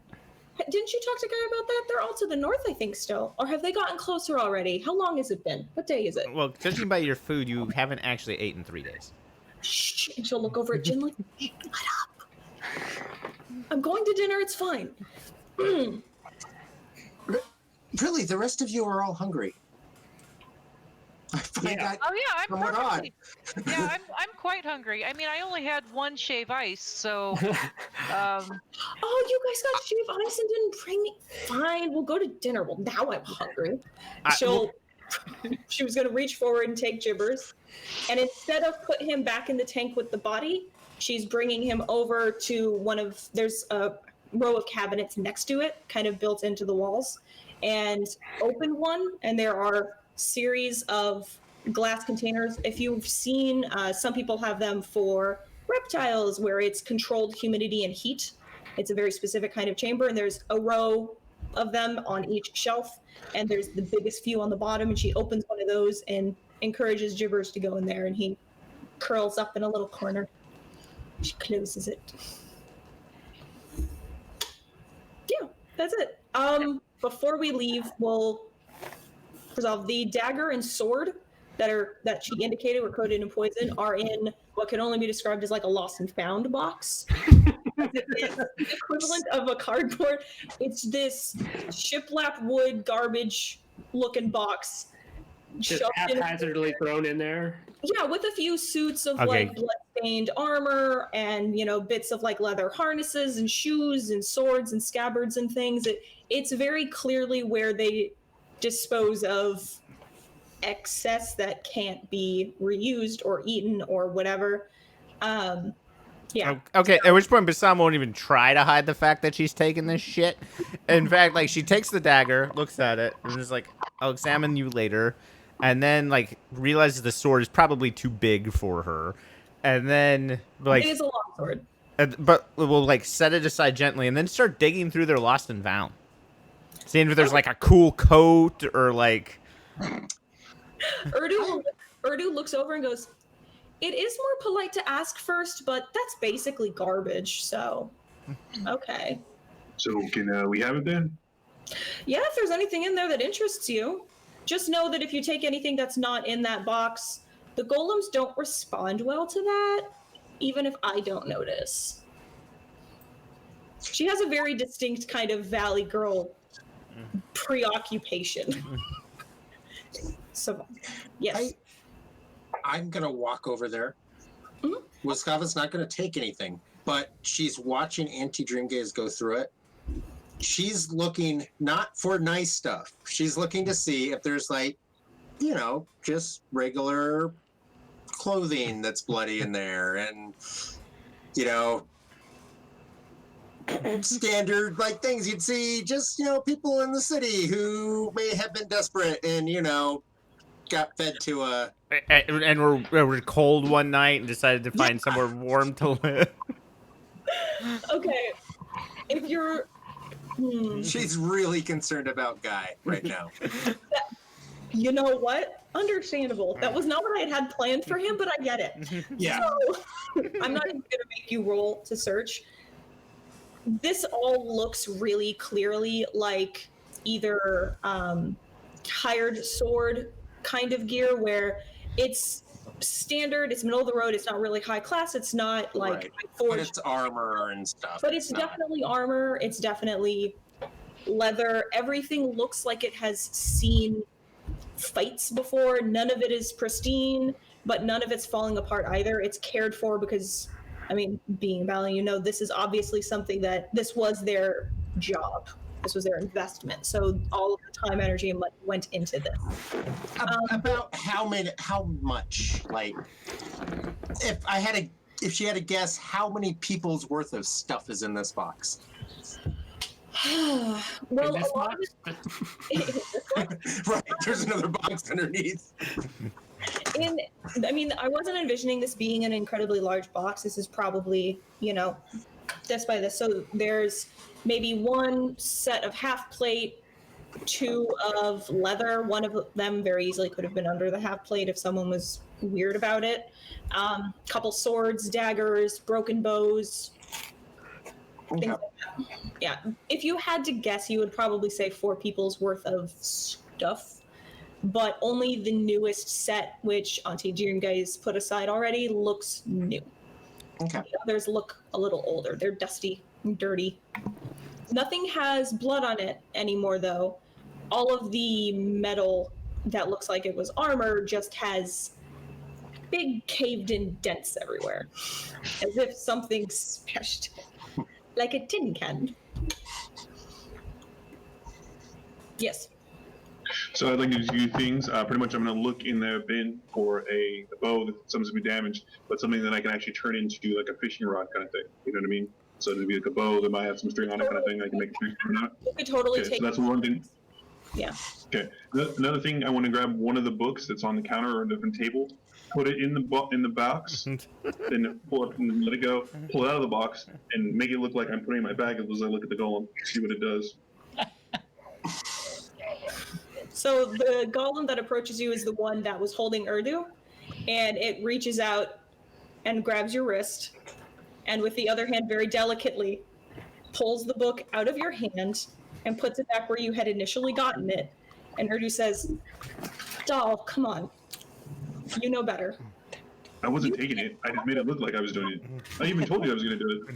Didn't you talk to Guy about that? They're all to the north, I think, still. Or have they gotten closer already? How long has it been? What day is it? Well, judging by your food, you haven't actually ate in 3 days. Shh. And she'll look over at Jin like, shut up. I'm going to dinner. It's fine. Really, the rest of you are all hungry. I find that Oh yeah, I'm somewhat odd. perfectly. Yeah, I'm quite hungry. I mean, I only had 1 shave ice, so Oh, you guys got shave ice and didn't bring me. Fine, we'll go to dinner. Well, now I'm hungry. She was going to reach forward and take Gibbers. And instead of put him back in the tank with the body, she's bringing him over to there's a row of cabinets next to it, kind of built into the walls, and open one. And there are series of glass containers. If you've seen, some people have them for reptiles where it's controlled humidity and heat. It's a very specific kind of chamber, and there's a row of them on each shelf, and there's the biggest few on the bottom, and she opens one of those and encourages Gibbers to go in there, and he curls up in a little corner. She closes it. Yeah, that's it. Before we leave, we'll resolve the dagger and sword that she indicated were coated in poison are in what can only be described as like a lost and found box. It's the equivalent of a cardboard. It's this shiplap wood garbage looking box. Just shoved in a- haphazardly thrown in there. Yeah, with a few suits of Okay. like blood-stained armor and bits of like leather harnesses and shoes and swords and scabbards and things. It's very clearly where they dispose of excess that can't be reused or eaten or whatever. Yeah. Okay, at which point Bassam won't even try to hide the fact that she's taking this shit. In fact, like, she takes the dagger, looks at it, and is like, I'll examine you later. And then, like, realizes the sword is probably too big for her. And then, like, It is a long sword. but we'll, like, set it aside gently and then start digging through their lost and found. Seeing if there's, like, a cool coat or, like... Urdu looks over and goes, "It is more polite to ask first, but that's basically garbage, so okay. So can we have it then? Yeah, if there's anything in there that interests you, just know that if you take anything that's not in that box, the golems don't respond well to that, even if I don't notice." She has a very distinct kind of Valley Girl preoccupation. So, yes. I'm gonna walk over there. Mm-hmm. Wiskava's not gonna take anything, but she's watching Anti-Dreamgaze go through it. She's looking not for nice stuff. She's looking to see if there's like, just regular clothing that's bloody in there, and standard like things you'd see just people in the city who may have been desperate and got fed to a And we're cold one night and decided to find somewhere warm to live. Okay. If you're... She's really concerned about Guy right now. You know what? Understandable. That was not what I had planned for him, but I get it. Yeah. So, I'm not even going to make you roll to search. This all looks really clearly like either hired sword kind of gear where it's standard, it's middle of the road, it's not really high class, it's not like Right. forged, But it's armor and stuff. but it's not- definitely armor, it's definitely leather. Everything looks like it has seen fights before. None of it is pristine, but none of it's falling apart either. It's cared for because, being Valley, this is obviously something that this was their job. This was their investment. So all of the time, energy, and money went into this. About how much? Like, if she had to guess, how many people's worth of stuff is in this box? Well, In this a lot of box? Right, there's another box underneath. I wasn't envisioning this being an incredibly large box. This is probably, this by this. So there's maybe one set of half plate, two of leather. One of them very easily could have been under the half plate if someone was weird about it. Couple swords, daggers, broken bows, things like that. Yeah. If you had to guess, you would probably say 4 people's worth of stuff. But only the newest set, which Auntie Dreamgaze put aside already, looks new. Okay. The others look a little older. They're dusty and dirty. Nothing has blood on it anymore, though. All of the metal that looks like it was armor just has big caved-in dents everywhere, as if something smashed it, like a tin can. Yes. So I'd like to do 2 things. Pretty much I'm going to look in the bin for a bow that seems to be damaged, but something that I can actually turn into like a fishing rod kind of thing. You know what I mean? So it'd be like a bow that might have some string on it kind of thing. I can make a fishing rod out. You could totally Okay, take so that's one thing. Yeah. Okay. Another thing, I want to grab one of the books that's on the counter or a different table, put it in the box, then pull it and let it go, pull it out of the box, and make it look like I'm putting it in my bag as I look at the golem, see what it does. So the golem that approaches you is the one that was holding Urdu, and it reaches out and grabs your wrist, and with the other hand very delicately pulls the book out of your hand and puts it back where you had initially gotten it. And Urdu says, "Doll, come on. You know better." I wasn't taking it. I just made it look like I was doing it. I even told you I was going to do it.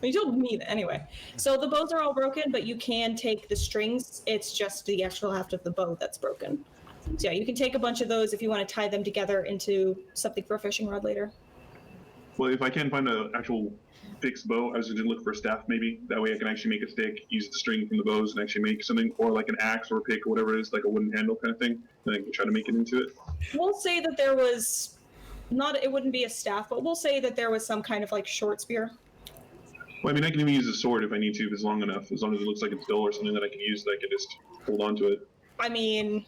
You told me that anyway. So the bows are all broken, but you can take the strings. It's just the actual haft of the bow that's broken. So yeah, you can take a bunch of those if you want to tie them together into something for a fishing rod later. Well, if I can find an actual fixed bow, I was going to look for a staff maybe. That way I can actually make a stick, use the string from the bows, and actually make something, or like an axe or a pick or whatever it is, like a wooden handle kind of thing. And I can try to make it into it. We'll say that there was it wouldn't be a staff, but we'll say that there was some kind of like short spear. Well, I mean, I can even use a sword if I need to, if it's long enough, as long as it looks like it's dull or something that I can use that I can just hold on to it. I mean,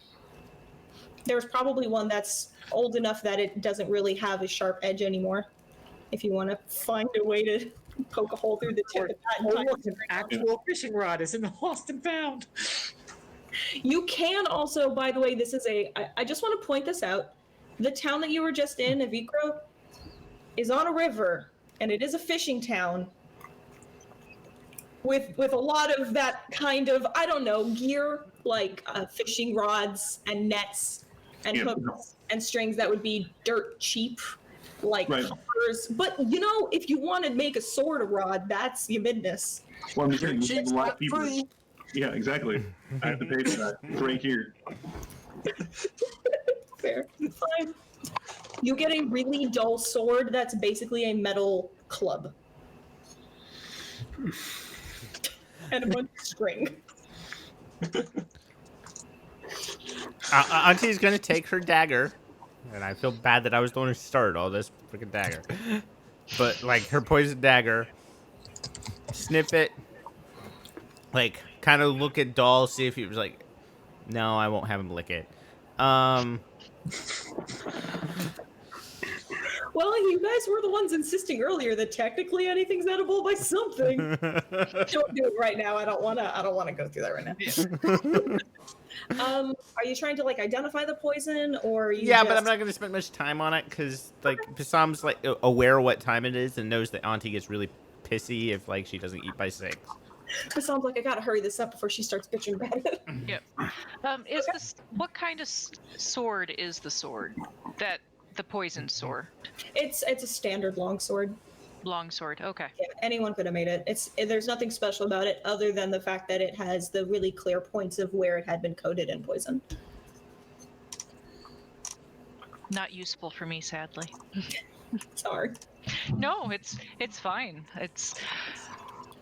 there's probably one that's old enough that it doesn't really have a sharp edge anymore. If you want to find a way to poke a hole through the tip of that. and tie Look, it an actual fishing rod is in the Lost and Found. You can also, by the way, this is I just want to point this out. The town that you were just in, Avikro, is on a river, and it is a fishing town with a lot of that kind of, I don't know, gear, like fishing rods and nets and hooks and strings that would be dirt cheap, like covers. But, you know, if you want to make a sword of rod, that's your business. Well, I'm just saying, Cheap's a lot not of people. free. Yeah, exactly. I have to pay for that. It's right here. Fair. Fine. You get a really dull sword that's basically a metal club. And a bunch of string. Auntie's gonna take her dagger, and I feel bad that I was the one who started all this freaking dagger. But like her poison dagger, sniff it, like kind of look at Doll, see if he was like, no, I won't have him lick it. Well, you guys were the ones insisting earlier that technically anything's edible by something. Don't do it right now. I don't wanna go through that right now. Are you trying to like identify the poison, or you Yeah, just... but I'm not gonna spend much time on it because like Basam's like aware what time it is and knows that Auntie gets really pissy if like she doesn't eat by 6. It sounds like I gotta hurry this up before she starts bitching about it. Yep. Is this what kind of sword is the sword? That the poison sword? It's a standard longsword. Longsword. Okay. Yeah, anyone could have made it. There's nothing special about it other than the fact that it has the really clear points of where it had been coated in poison. Not useful for me, sadly. Sorry. No, it's fine. It's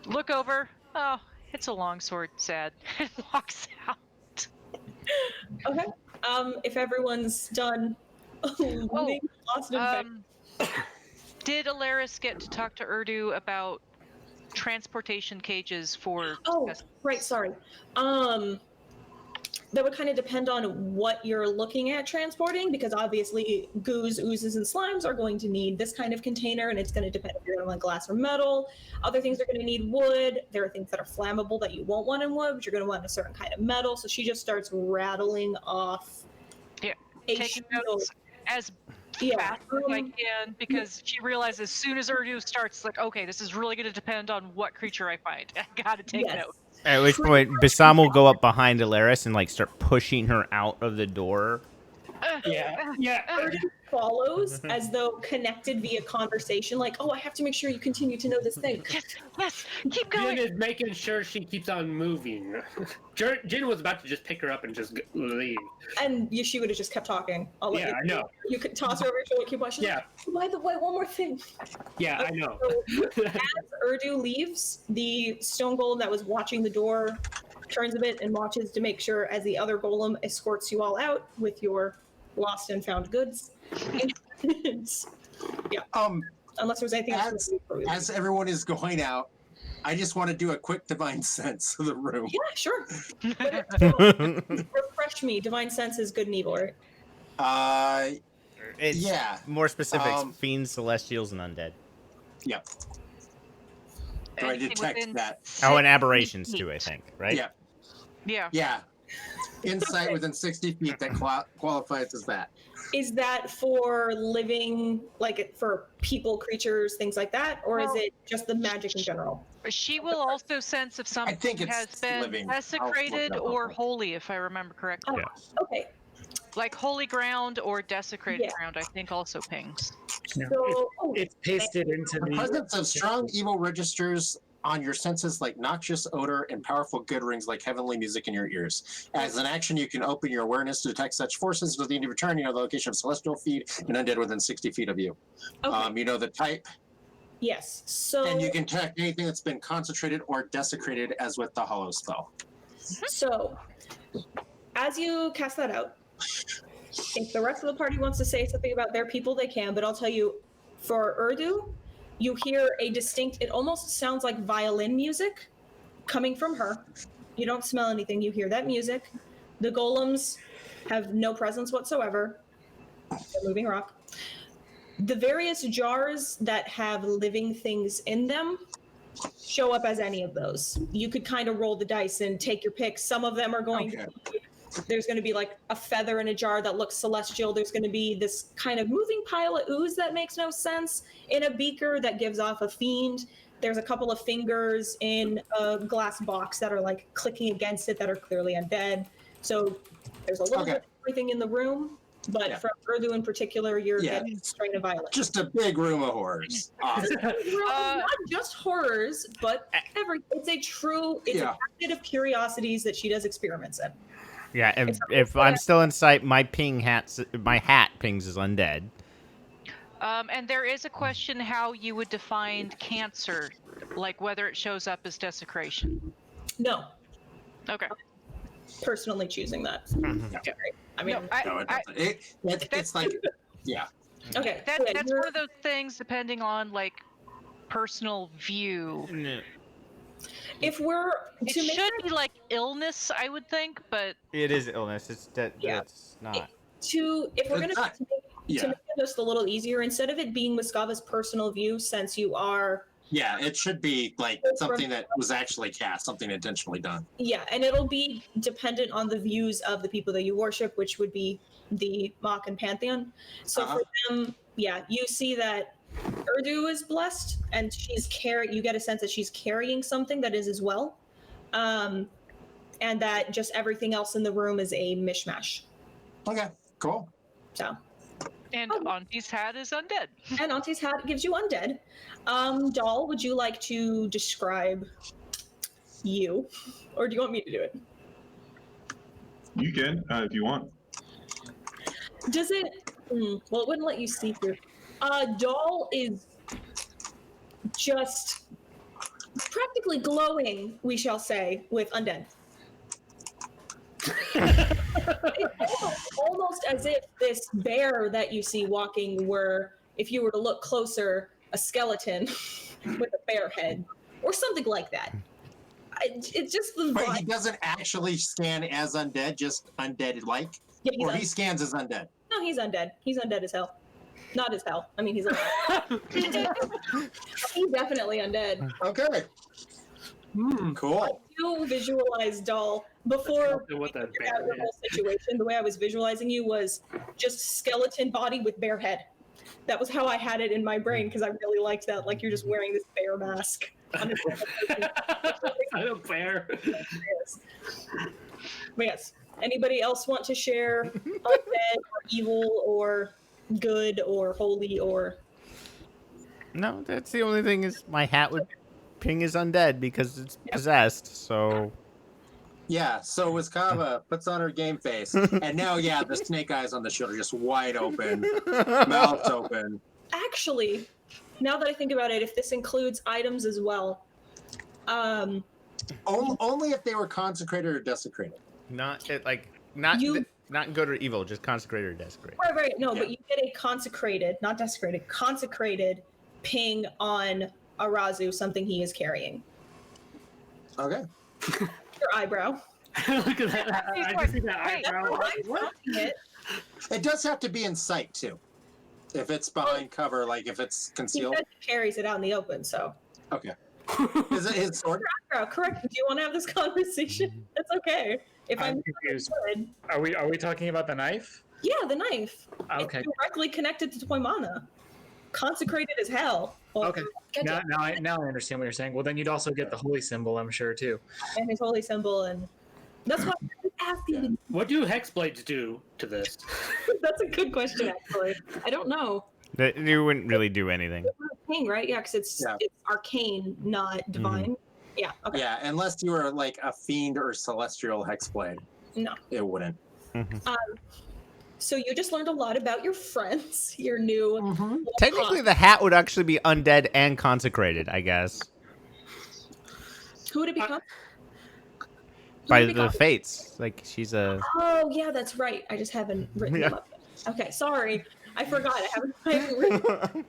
look over. Oh, it's a longsword. Sad. It walks out. Okay. If everyone's done looting, lost and found. Did Alaris get to talk to Urdu about transportation cages for... Oh, right, sorry. That would kind of depend on what you're looking at transporting, because obviously goos, oozes, and slimes are going to need this kind of container, and it's going to depend if you're going to want glass or metal. Other things are going to need wood. There are things that are flammable that you won't want in wood, but you're going to want a certain kind of metal. So she just starts rattling off. Yeah, a taking shield. notes as fast as I can, because she realizes as soon as Urdu starts, like, okay, this is really going to depend on what creature I find. I got to take notes. At which point, Basam will go up behind Alaris and like start pushing her out of the door. Yeah. Urdu follows as though connected via conversation, like, oh, I have to make sure you continue to know this thing. Yes, keep going. Jin is making sure she keeps on moving. Jin was about to just pick her up and just leave. And she would have just kept talking. Yeah, I know. You could toss her over your shoulder, keep watching. Yeah. By the way, one more thing. Yeah, I know. So, as Urdu leaves, the stone golem that was watching the door turns a bit and watches to make sure as the other golem escorts you all out with your lost and found goods. Yeah. Unless there's anything else. As everyone is going out, I just want to do a quick divine sense of the room. Yeah, sure. Refresh me. Divine sense is good and evil, right? It's yeah. more specifics: fiends, celestials, and undead. Yep. So I detect that. Oh, and aberrations too, I think, right? Yeah. Yeah. Yeah. Insight within 60 feet that qualifies as that. Is that for living, like for people, creatures, things like that? Or is it just the magic in general? She will also sense if something it's has been living. desecrated or holy, if I remember correctly. Oh, okay. Like holy ground or desecrated Yeah. ground, I think also pings. Yeah. So, It's pasted into The the presence of strong evil registers on your senses like noxious odor and powerful good rings like heavenly music in your ears. As an action, you can open your awareness to detect such forces. At the end of your turn, you know the location of celestial feed and undead within 60 feet of you. okay. You know the type, Yes. So, and you can detect anything that's been concentrated or desecrated, as with the hollow spell. so as you cast that out, if the rest of the party wants to say something about their people, they can. But I'll tell you, for Urdu, you hear a distinct. It almost sounds like violin music coming from her. You don't smell anything. You hear that music. The golems have no presence whatsoever. They're moving rock. The various jars that have living things in them show up as any of those. You could kind of roll the dice and take your pick. Some of them are going Okay. there's going to be like a feather in a jar that looks celestial. There's going to be this kind of moving pile of ooze that makes no sense in a beaker that gives off a fiend. There's a couple of fingers in a glass box that are like clicking against it that are clearly undead. So there's a little bit of everything in the room, but Yeah. from Urdu in particular, you're Yeah. getting a strain of violence. Just a big room of horrors. Awesome. Not just horrors, but it's a true, it's a basket of curiosities that she does experiments in. Yeah, if I'm still in sight, my hat pings as undead. And there is a question how you would define cancer, like whether it shows up as desecration. No, Okay. personally choosing that. Okay. I mean, No, it doesn't. It's like, yeah. okay. That's one of those things depending on like personal view. No, If we're It to make should be like illness, I would think, but it is illness. It's Yeah. That's not. if we're It's gonna not- to Yeah. make it just a little easier, instead of it being Muskava's personal view, since you are Yeah, it should be like something that was actually cast, something intentionally done. and it'll be dependent on the views of the people that you worship, which would be the Mach and Pantheon. So for them, you see that Urdu is blessed, and you get a sense that she's carrying something that is as well, and that just everything else in the room is a mishmash. Okay, cool. So, and Auntie's hat is undead. and Auntie's hat gives you undead. Doll, would you like to describe you, or do you want me to do it? You can, if you want. Does it? Well, it wouldn't let you see through. Doll is just practically glowing, we shall say, with undead. It's almost as if this bear that you see walking were, if you were to look closer, a skeleton with a bear head, or something like that. It's just the But vibe. he doesn't actually scan as undead, just undead-like? Yeah, he's Or he scans as undead? No, he's undead. He's undead as hell. Not as hell. I mean, he's alive. He's definitely undead. Okay. Cool. You visualize Doll before what that figured out the whole situation. The way I was visualizing you was just skeleton body with bear head. That was how I had it in my brain because I really liked that. Like you're just wearing this bear mask. I don't bear. But yes. Anybody else want to share undead or evil or good or holy or? No, that's the only thing is my hat would ping as undead because it's possessed. So Yeah, so Wiskava puts on her game face, and now, the snake eyes on the shield are just wide open, mouths open. Actually, now that I think about it, if this includes items as well, Only if they were consecrated or desecrated. not good or evil, just consecrated or desecrated. right, no, but you get a consecrated, not desecrated, consecrated ping on Arazu, something he is carrying. Okay. Your eyebrow. Look at that. I just see that Wait, eyebrow. It does have to be in sight, too. If it's behind cover, like if it's He concealed. said he carries it out in the open, so. Okay. Is it his sword? Eyebrow, correct. Do you want to have this conversation? It's okay. If I'm I'm confused. good. Are we talking about the knife? Yeah, the knife. Okay. It's directly connected to Toymana. Consecrated as hell. Well, Okay. Now I understand what you're saying. Well, then you'd also get the holy symbol, I'm sure, too. And his holy symbol, and that's why Affy. What do hex blades do to this? That's a good question, actually. I don't know. They wouldn't really do anything. Arcane, right? Yeah, because it's arcane, not divine. Yeah. Okay. Yeah, unless you were like a fiend or celestial hexblade, No. it wouldn't. So you just learned a lot about your friends, your new. Technically, the hat would actually be undead and consecrated, I guess, Who would it become? by the fates. Like she's a. Oh yeah, that's right. I just haven't written them up. Okay, sorry, I forgot. I haven't written.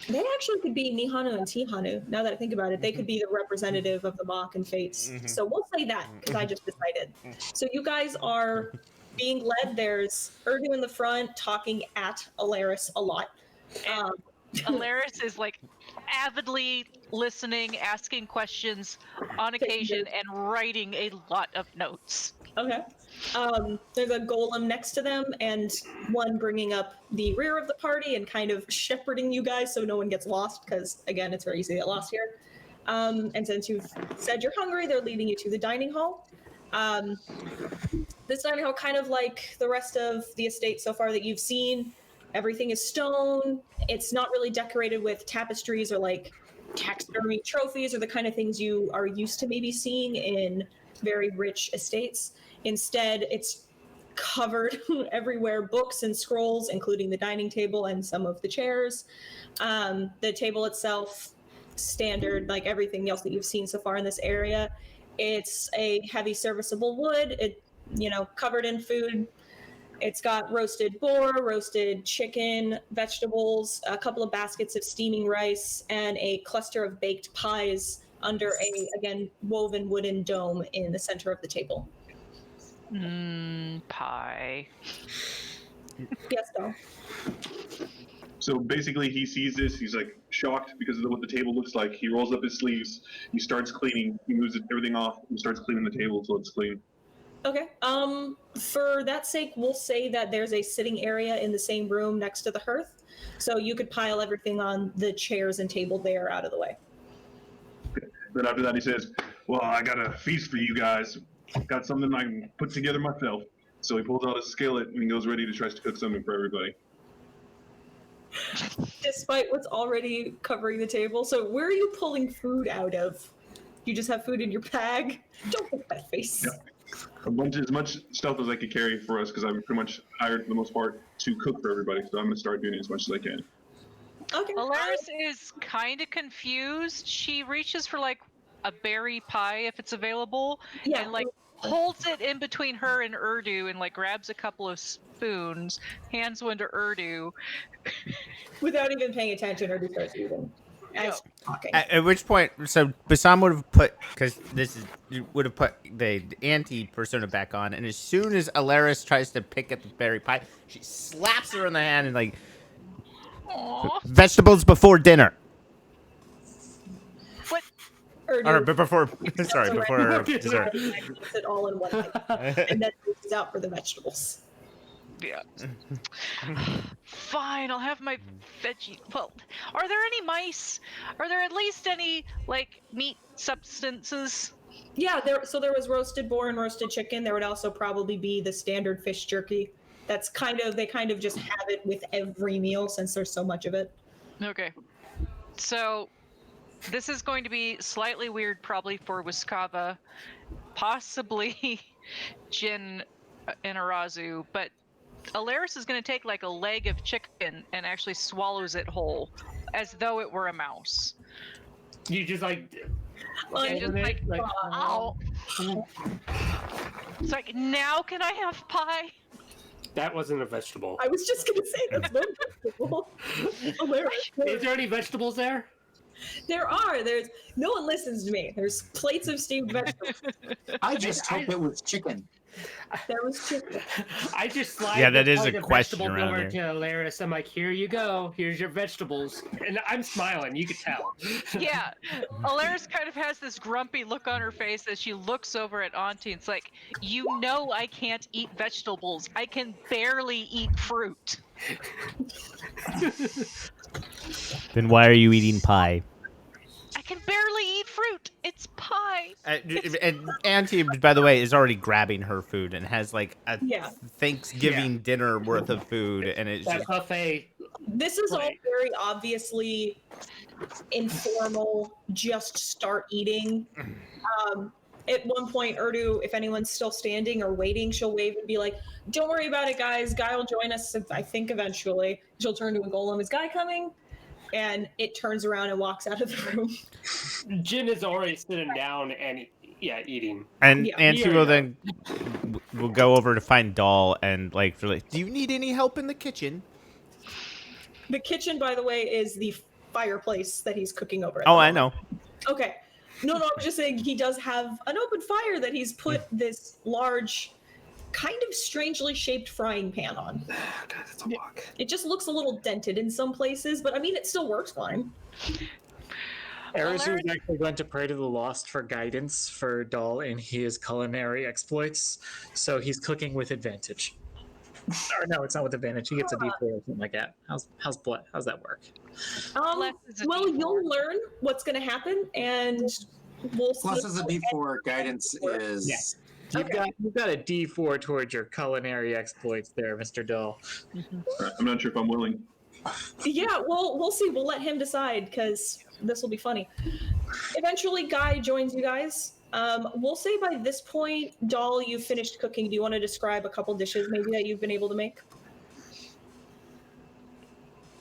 They actually could be Nihanu and Tihanu. Now that I think about it, they could be the representative of the Mach and Fates. So we'll say that because I just decided. So you guys are being led. There's Urdu in the front talking at Alaris a lot. Alaris is like avidly listening, asking questions on occasion, and writing a lot of notes. Okay. There's a golem next to them, and one bringing up the rear of the party and kind of shepherding you guys so no one gets lost, because, again, it's very easy to get lost here. And since you've said you're hungry, they're leading you to the dining hall. This dining hall, kind of like the rest of the estate so far that you've seen, everything is stone. It's not really decorated with tapestries or like taxidermy trophies or the kind of things you are used to maybe seeing in very rich estates. Instead, it's covered everywhere, books and scrolls, including the dining table and some of the chairs. The table itself, standard, like everything else that you've seen so far in this area. It's a heavy serviceable wood, covered in food. It's got roasted boar, roasted chicken, vegetables, a couple of baskets of steaming rice, and a cluster of baked pies under a, again, woven wooden dome in the center of the table. Pie. Yes, Dom. So basically, he sees this. He's like shocked because of what the table looks like. He rolls up his sleeves. He starts cleaning. He moves everything off and starts cleaning the table so it's clean. Okay. For that sake, we'll say that there's a sitting area in the same room next to the hearth, so you could pile everything on the chairs and table there out of the way. Then after that, he says, "Well, I got a feast for you guys. Got something I can put together myself." So he pulls out a skillet and he goes ready to try to cook something for everybody. Despite what's already covering the table. So where are you pulling food out of? You just have food in your bag? Don't make that face. Yeah. As much stuff as I could carry for us, because I'm pretty much hired for the most part to cook for everybody. So I'm going to start doing it as much as I can. Okay. Alaris is kind of confused. She reaches for like a berry pie if it's available, and like holds it in between her and Urdu, and like grabs a couple of spoons, hands one to Urdu, without even paying attention, or starts eating. Talking. At which point, so Bassam would have put, because would have put the anti-persona back on, and as soon as Alaris tries to pick at the berry pie, she slaps her in the hand and like, Aww. vegetables before dinner. What? Or before dessert. Puts it all in one thing, and then moves out for the vegetables. Yeah. Fine, I'll have my veggie. Well, are there any mice? Are there at least any like meat substances? Yeah, there was roasted boar and roasted chicken. There would also probably be the standard fish jerky. That's they kind of just have it with every meal since there's so much of it. Okay. So this is going to be slightly weird probably for Wiskava, possibly Jin and Arazu, but Alaris is going to take like a leg of chicken and actually swallows it whole, as though it were a mouse. You just like... Ow. It's like, now can I have pie? That wasn't a vegetable. I was just going to say that's no vegetable. Alaris. Is there any vegetables there? There are. No one listens to me. There's plates of steamed vegetables. I just hope it was chicken. There was chicken. I just slide. Yeah, that is a the question vegetable around over there. to Alaris. I'm like, here you go. Here's your vegetables, and I'm smiling. You could tell. Yeah, Alaris kind of has this grumpy look on her face as she looks over at Auntie. It's like, you know, I can't eat vegetables. I can barely eat fruit. Then why are you eating pie? I can barely eat fruit. It's pie. nice. And Auntie, by the way, is already grabbing her food and has like a Yeah. Thanksgiving dinner worth of food, and it's That just buffet. This is all Right. very obviously informal, just start eating. At one point, Urdu, if anyone's still standing or waiting, she'll wave and be like, "Don't worry about it, guys. Guy will join us, I think, eventually." She'll turn to a golem, "Is Guy coming?" And it turns around and walks out of the room. Jin is already sitting down and eating. and Yeah. Auntie will then will go over to find Doll and like, do you need any help in the kitchen? The kitchen, by the way, is the fireplace that he's cooking over. At Oh, the I moment. know. Okay. No, I'm just saying he does have an open fire that he's put this large, kind of strangely shaped frying pan on. God, that's a walk. It just looks a little dented in some places, but I mean, it still works fine. Arizu is actually going to pray to the Lost for guidance for Doll in his culinary exploits, so he's cooking with advantage. Or no, it's not with advantage. He gets a D4 or something like that. How's that work? Bless is a Well, D4. you'll learn what's going to happen, and we'll see. Plus, as a D4, guidance is. You've got a D4 towards your culinary exploits there, Mr. Doll. I'm not sure if I'm willing. Yeah, we'll see. We'll let him decide because this will be funny. Eventually, Guy joins you guys. We'll say by this point, Doll, you've finished cooking. Do you want to describe a couple dishes maybe that you've been able to make?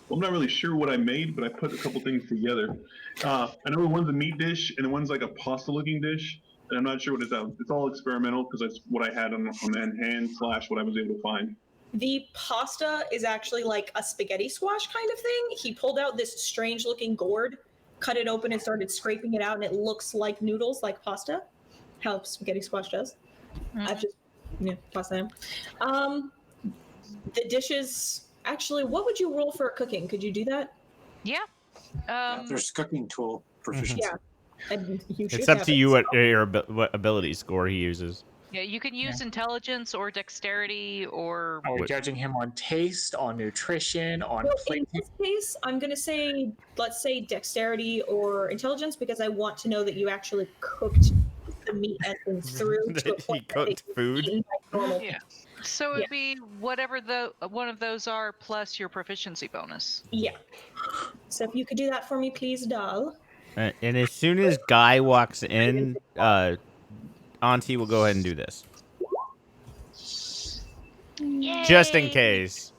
Well, I'm not really sure what I made, but I put a couple things together. I know one's a meat dish and one's like a pasta-looking dish, and I'm not sure what it's out. It's all experimental because that's what I had on hand / what I was able to find. The pasta is actually like a spaghetti squash kind of thing. He pulled out this strange looking gourd, cut it open and started scraping it out, and it looks like noodles, like pasta. How spaghetti squash does. I've just tossed that in. The dishes, actually, what would you roll for cooking? Could you do that? Yeah. There's cooking tool proficiency. Yeah. And you should It's up have to it. you what ability score he uses. Yeah, you can use intelligence or dexterity or. Are we judging him on taste, on nutrition, on Well, plate? in this case, I'm going to say, let's say dexterity or intelligence, because I want to know that you actually cooked the meat and things through. To a He point that cooked they can food? be eaten by normal Yeah. So it'd be whatever one of those are plus your proficiency bonus. Yeah. So if you could do that for me, please, doll. And as soon as Guy walks in, Auntie will go ahead and do this. Just in case.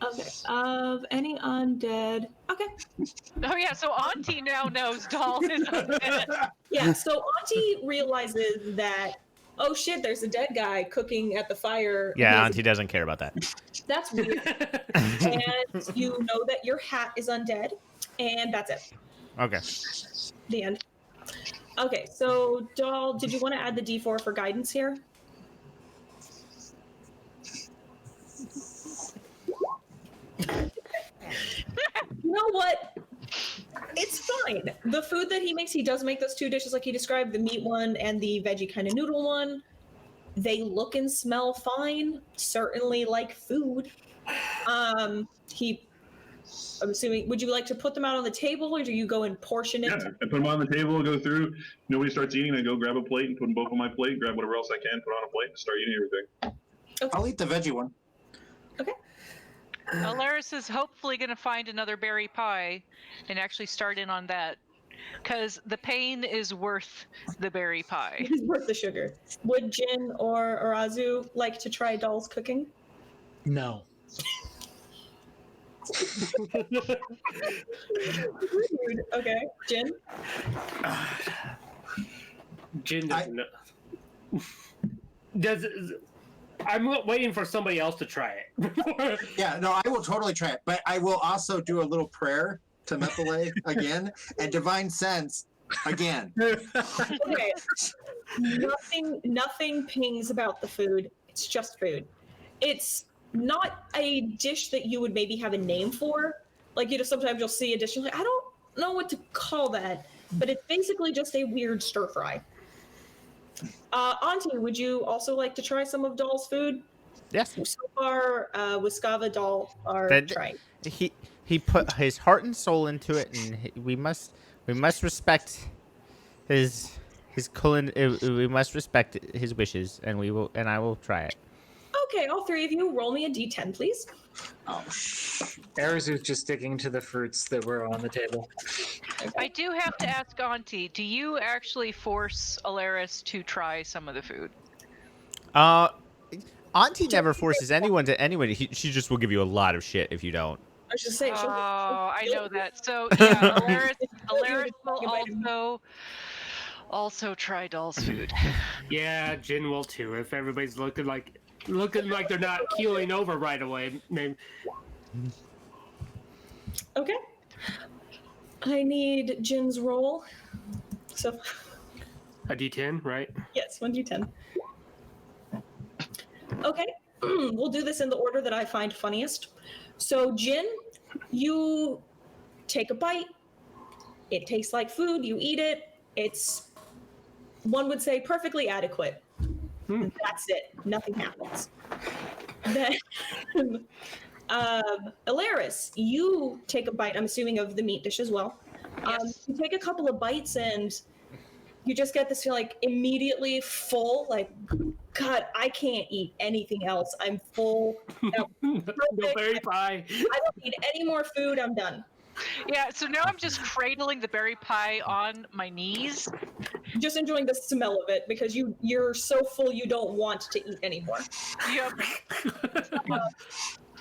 Okay. Of any undead. Okay. Oh yeah, so Auntie now knows Doll is undead. Yeah. So Auntie realizes that, oh shit, there's a dead guy cooking at the fire. Yeah, There's- Auntie doesn't care about that. That's weird. And you know that your hat is undead, and that's it. Okay. The end. Okay, so doll, did you want to add the D4 for guidance here? You know what? It's fine. The food that he makes, he does make those two dishes like he described, the meat one and the veggie kind of noodle one. They look and smell fine, certainly like food. I'm assuming, would you like to put them out on the table or do you go and portion it? Yeah, I put them on the table, go through. Nobody starts eating. I go grab a plate and put them both on my plate. Grab whatever else I can, put on a plate, and start eating everything. I'll eat the veggie one. Alaris is hopefully going to find another berry pie and actually start in on that. Because the pain is worth the berry pie. It's worth the sugar. Would Jin or Arazu like to try Doll's cooking? No. Rude. Okay, Jin. Jin doesn't know. I'm waiting for somebody else to try it. Yeah, no, I will totally try it, but I will also do a little prayer to Methylate again and Divine Sense again. Okay. Nothing pings about the food. It's just food. It's not a dish that you would maybe have a name for. Like, sometimes you'll see a dish, you're like, I don't know what to call that, but it's basically just a weird stir fry. Auntie, would you also like to try some of Doll's food? Yes. So far, Wiskava, Doll are trying. He put his heart and soul into it, and we must respect his We must respect his wishes, and I will try it. Okay, all three of you, roll me a d10, please. Oh, Arizu's just sticking to the fruits that were on the table. I do have to ask Auntie, do you actually force Alaris to try some of the food? Auntie never forces anyone to anybody. She just will give you a lot of shit if you don't. I should say, Oh, I know that. So yeah, Alaris will also try Doll's food. Yeah, Jin will too. If everybody's looking like they're not keeling over right away, maybe. Okay. I need Jin's roll. So, A D10, right? yes, 1d10. Okay, we'll do this in the order that I find funniest. So, Jin, you take a bite. It tastes like food. You eat it. It's, one would say, perfectly adequate. That's it. Nothing happens. Then, Alaris, you take a bite, I'm assuming, of the meat dish as well. Yes. You take a couple of bites and you just get this feel like immediately full, like, God, I can't eat anything else. I'm full. No berry pie. I don't need any more food. I'm done. Yeah, so now I'm just cradling the berry pie on my knees. Just enjoying the smell of it because you're so full you don't want to eat anymore. Yep.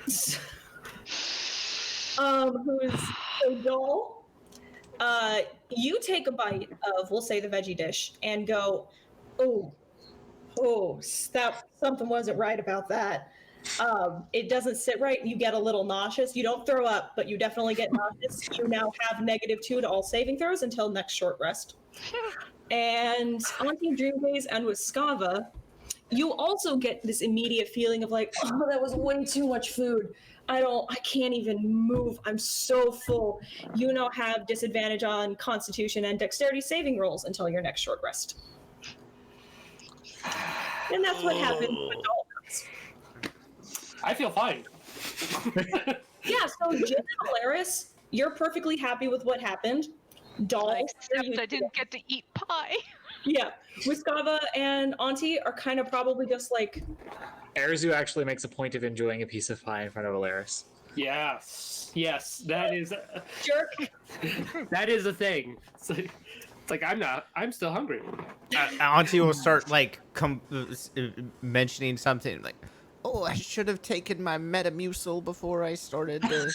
Who's so dull? You take a bite of, we'll say, the veggie dish and go, oh, that something wasn't right about that. It doesn't sit right. You get a little nauseous. You don't throw up, but you definitely get nauseous. You now have -2 to all saving throws until next short rest. And Auntie Dreamgaze and with Skava, you also get this immediate feeling of like, oh, that was way too much food. I can't even move. I'm so full. You now have disadvantage on Constitution and Dexterity saving rolls until your next short rest. And that's what happens with dolphins. I feel fine. Yeah, so Jin and Alaris, you're perfectly happy with what happened. Doll, Except I didn't get to eat pie. yeah. Wiskava and Auntie are kind of probably just like, Arizu actually makes a point of enjoying a piece of pie in front of Alaris. Yes, that is jerk. that is a thing. It's like I'm still hungry. Auntie will start like mentioning something like, "Oh, I should have taken my Metamucil before I started this."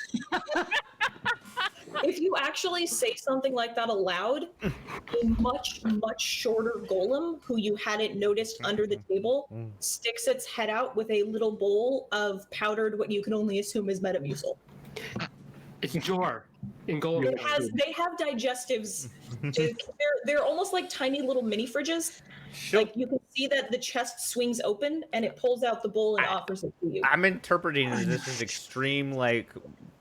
If you actually say something like that aloud, a much, much shorter golem who you hadn't noticed under the table sticks its head out with a little bowl of powdered, what you can only assume is Metamucil. It's Jor in gold. They have digestives. They're almost like tiny little mini fridges. Like you can see that the chest swings open and it pulls out the bowl and offers it to you. I'm interpreting this as extreme like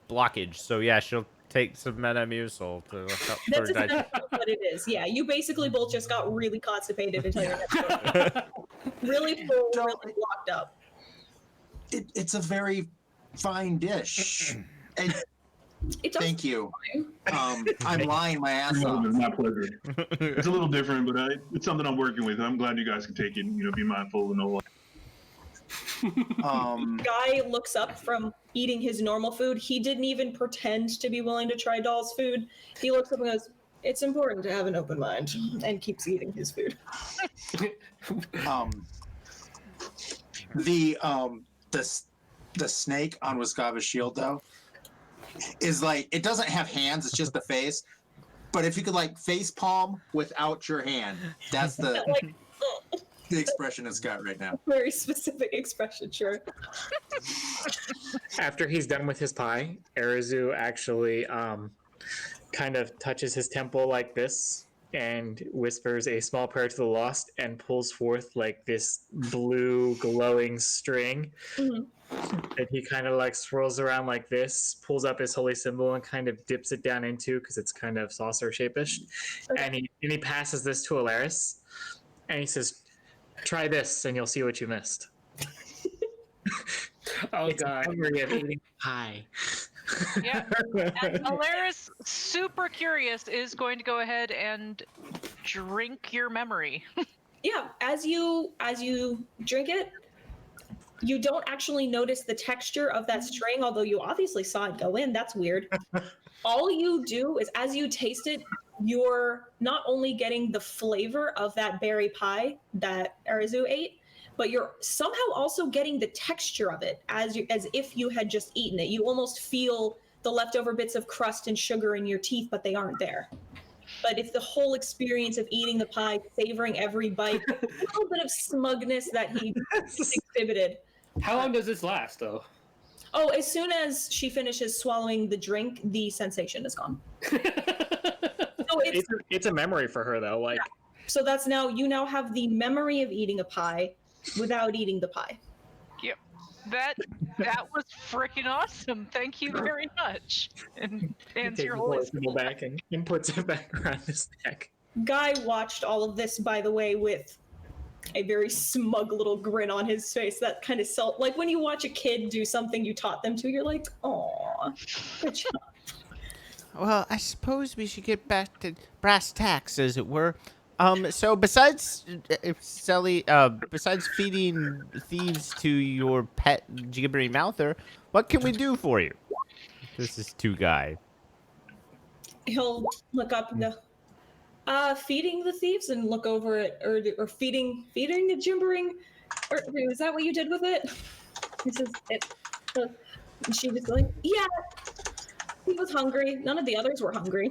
blockage. So yeah, she'll take some Metamucil to help That's her digest. exactly what it is. Yeah, you basically both just got really constipated until you're next really full, really blocked up. It's a very fine dish. And thank you. I'm lying my ass off. It's my pleasure. It's a little different, but it's something I'm working with. I'm glad you guys can take it and be mindful and all. Guy looks up from eating his normal food. He didn't even pretend to be willing to try Doll's food. He looks up and goes, "It's important to have an open mind," and keeps eating his food. The snake on Wiskava's shield though is like, it doesn't have hands, it's just the face. But if you could like face palm without your hand, that's the the expression it's got right now. Very specific expression, sure. After he's done with his pie, Arizu actually kind of touches his temple like this and whispers a small prayer to the lost and pulls forth like this blue glowing string that he kind of like swirls around like this, pulls up his holy symbol and kind of dips it down into, because it's kind of saucer shapeish, and he passes this to Alaris and he says, "Try this and you'll see what you missed." Oh it's god. a memory of eating pie. Yeah. And Alaris, super curious, is going to go ahead and drink your memory. Yeah, as you drink it, you don't actually notice the texture of that string, although you obviously saw it go in. That's weird. All you do is, as you taste it, you're not only getting the flavor of that berry pie that Arizu ate, but you're somehow also getting the texture of it as if you had just eaten it. You almost feel the leftover bits of crust and sugar in your teeth, but they aren't there. But it's the whole experience of eating the pie, savoring every bite, a little bit of smugness that he exhibited. How long does this last, though? Oh, as soon as she finishes swallowing the drink, the sensation is gone. So It's a memory for her, though. Like, so that's now, you now have the memory of eating a pie without eating the pie. Yep. That was freaking awesome. Thank you very much. And he hands takes your the holy collectible back and puts it back around his neck. Guy watched all of this, by the way, with a very smug little grin on his face. That kind of like when you watch a kid do something you taught them to, you're like, "Aw, good job." Well, I suppose we should get back to brass tacks, as it were. So besides Sally, besides feeding thieves to your pet gibbery mouther, what can we do for you? This is two guy. He'll look up and go, feeding the thieves, and look over at or feeding the gibbering. Or is that what you did with it? He says it. And she was like, yeah. He was hungry. None of the others were hungry.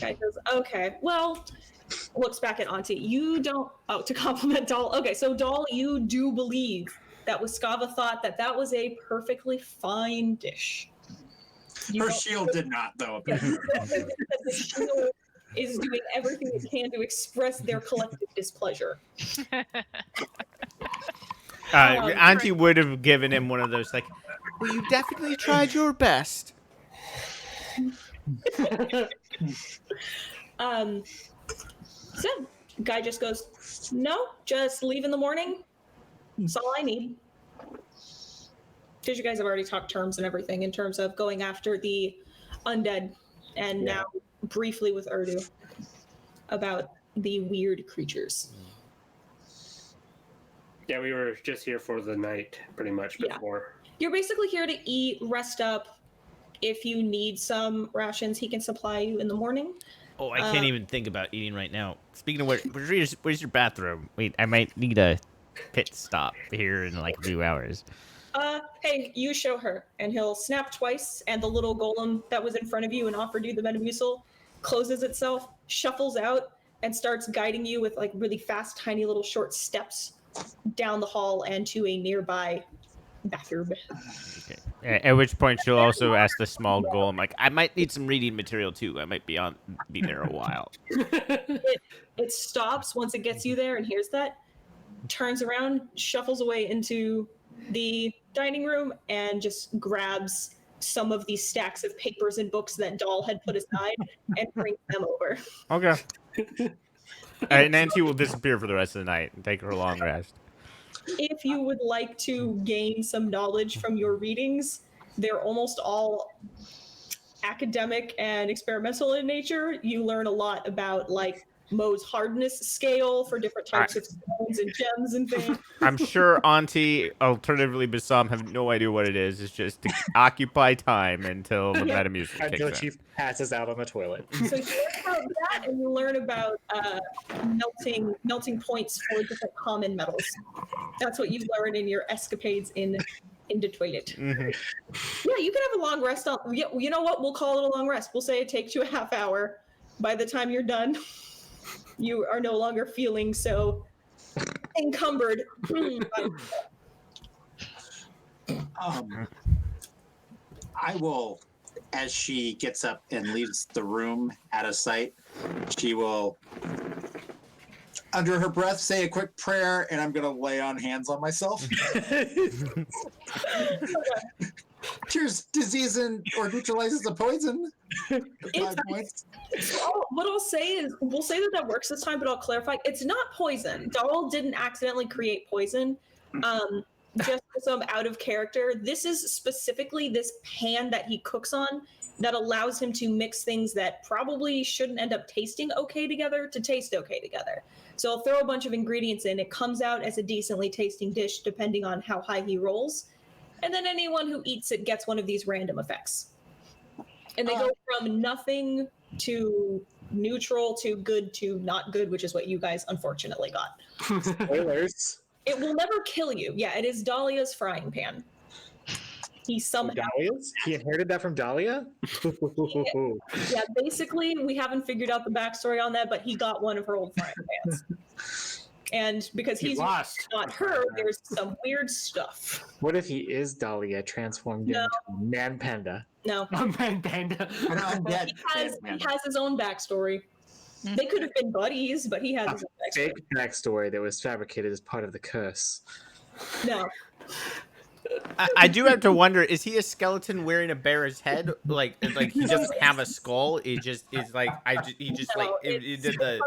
Guy goes, okay, well, looks back at Auntie. You don't, to compliment Doll. Okay, so Doll, you do believe that Wiskava thought that was a perfectly fine dish. Her shield did not, though. The shield is doing everything it can to express their collective displeasure. Auntie would have given him one of those, like, well, you definitely tried your best. So guy just goes, no, just leave in the morning. That's all I need. Because you guys have already talked terms and everything in terms of going after the undead, and now briefly with Urdu about the weird creatures. Yeah, we were just here for the night, pretty much, before. You're basically here to eat, rest up. If you need some rations, he can supply you in the morning. Oh, I can't even think about eating right now. Speaking of where's your bathroom? Wait, I might need a pit stop here in like 2 hours. Hey, you show her. And he'll snap twice, and the little golem that was in front of you and offered you the Metamucil closes itself, shuffles out, and starts guiding you with like really fast, tiny little short steps down the hall and to a nearby bathroom. Okay. At which point she'll also ask the small golem, like, I might need some reading material too. I might be there a while. It stops once it gets you there and hears that, turns around, shuffles away into the dining room, and just grabs some of these stacks of papers and books that Doll had put aside and brings them over. Okay. And Nancy will disappear for the rest of the night and take her long rest. If you would like to gain some knowledge from your readings, they're almost all academic and experimental in nature. You learn a lot about like Mohs hardness scale for different types of stones and gems and things. I'm sure Auntie, alternatively Bassam, have no idea what it is. It's just to occupy time until the Metamucil Until kicks she in. passes out on the toilet. So you learn about that, and you learn about melting points for different common metals. That's what you learn in your escapades in the toilet. Mm-hmm. Yeah, you can have a long rest. You know what? We'll call it a long rest. We'll say it takes you a half hour. By the time you're done, you are no longer feeling so encumbered. I will, as she gets up and leaves the room out of sight, she will, under her breath, say a quick prayer, and I'm going to lay on hands on myself. Cures disease or neutralizes the poison. For 5 points. What I'll say is, we'll say that works this time, but I'll clarify. It's not poison. Doll didn't accidentally create poison. just some out of character, this is specifically this pan that he cooks on that allows him to mix things that probably shouldn't end up tasting okay together to taste okay together. So I'll throw a bunch of ingredients in. It comes out as a decently tasting dish depending on how high he rolls. And then anyone who eats it gets one of these random effects. And they go from nothing to neutral to good to not good, which is what you guys unfortunately got. Spoilers. It will never kill you. Yeah, it is Dahlia's frying pan. He somehow. Dahlia's? He inherited that from Dahlia? Yeah, basically, we haven't figured out the backstory on that, but he got one of her old frying pans. And because he's lost. not her, there's some weird stuff. What if he is Dahlia transformed into a man panda? No. Oh, man, panda. He has his own backstory. They could have been buddies, but he has his own backstory. Fake backstory that was fabricated as part of the curse. No. I do have to wonder: is he a skeleton wearing a bear's head? Like he doesn't have a skull. It just is like he just No, like it did the.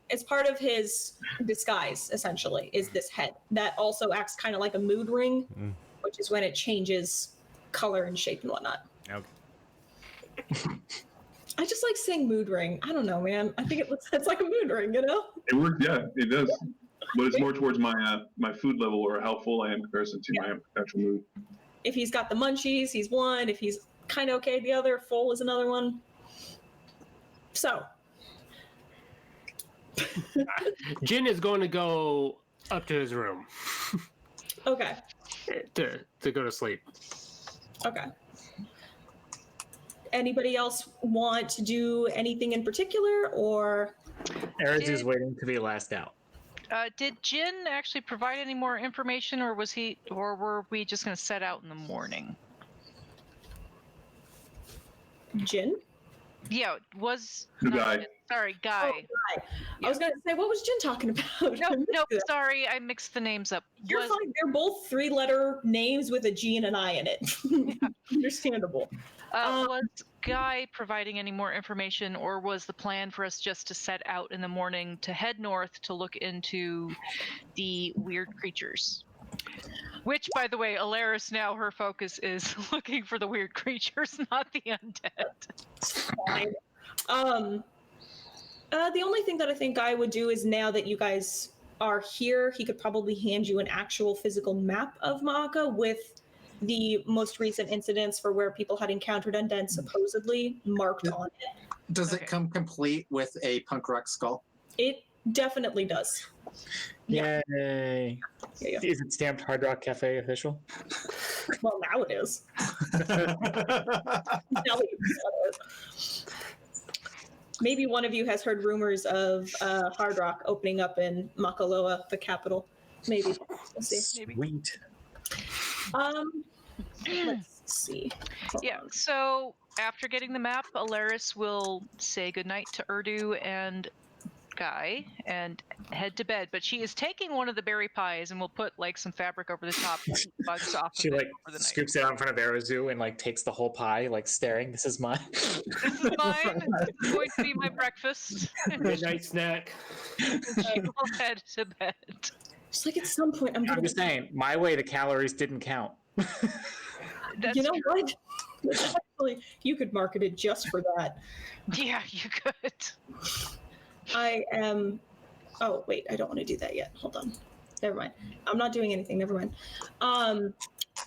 It's part of his disguise, essentially, is this head that also acts kind of like a mood ring, which is when it changes color and shape and whatnot. Okay. I just like saying mood ring. I don't know, man. I think it's like a mood ring, you know? It works, yeah, it does. But it's more towards my my food level or how full I am in comparison to my actual mood. If he's got the munchies, he's one. If he's kind of okay, the other, full is another one. So. Jin is going to go up to his room Okay. to go to sleep. Okay. Anybody else want to do anything in particular, or? Arizu's waiting to be last out. Did Jin actually provide any more information, or were we just going to set out in the morning? Jin? Yeah, was The guy. Sorry, Guy. Oh, Guy. I was going to say, what was Jin talking about? No, sorry, I mixed the names up. You're fine. They're both 3-letter names with a G and an I in it. Understandable. Was Guy providing any more information, or was the plan for us just to set out in the morning to head north to look into the weird creatures? Which, by the way, Alaris now, her focus is looking for the weird creatures, not the undead. Fine. The only thing that I think Guy would do is, now that you guys are here, he could probably hand you an actual physical map of Ma'aka with the most recent incidents for where people had encountered undead supposedly marked on it. Does it come complete with a punk rock skull? It definitely does. Yay! Yeah. Is it stamped Hard Rock Cafe official? Well, now it is. Now that you've said it. Maybe one of you has heard rumors of Hard Rock opening up in Makaloa, the capital. Maybe. We'll see. Sweet. Let's see. Hold Yeah, on. so after getting the map, Alaris will say goodnight to Urdu and Guy and head to bed. But she is taking one of the berry pies and will put like some fabric over the top to keep bugs off She of it like over the night. scoops it out in front of Arizu and like takes the whole pie, like staring. This is mine. This is mine. It's going to be my breakfast. Midnight snack. She will head to bed. Just like at some point, I'm I'm gonna. just saying, my way the calories didn't count. That's You know true. what? That's actually, you could market it just for that. Yeah, you could. I am. Oh wait, I don't want to do that yet. Hold on. Never mind. I'm not doing anything. Never mind.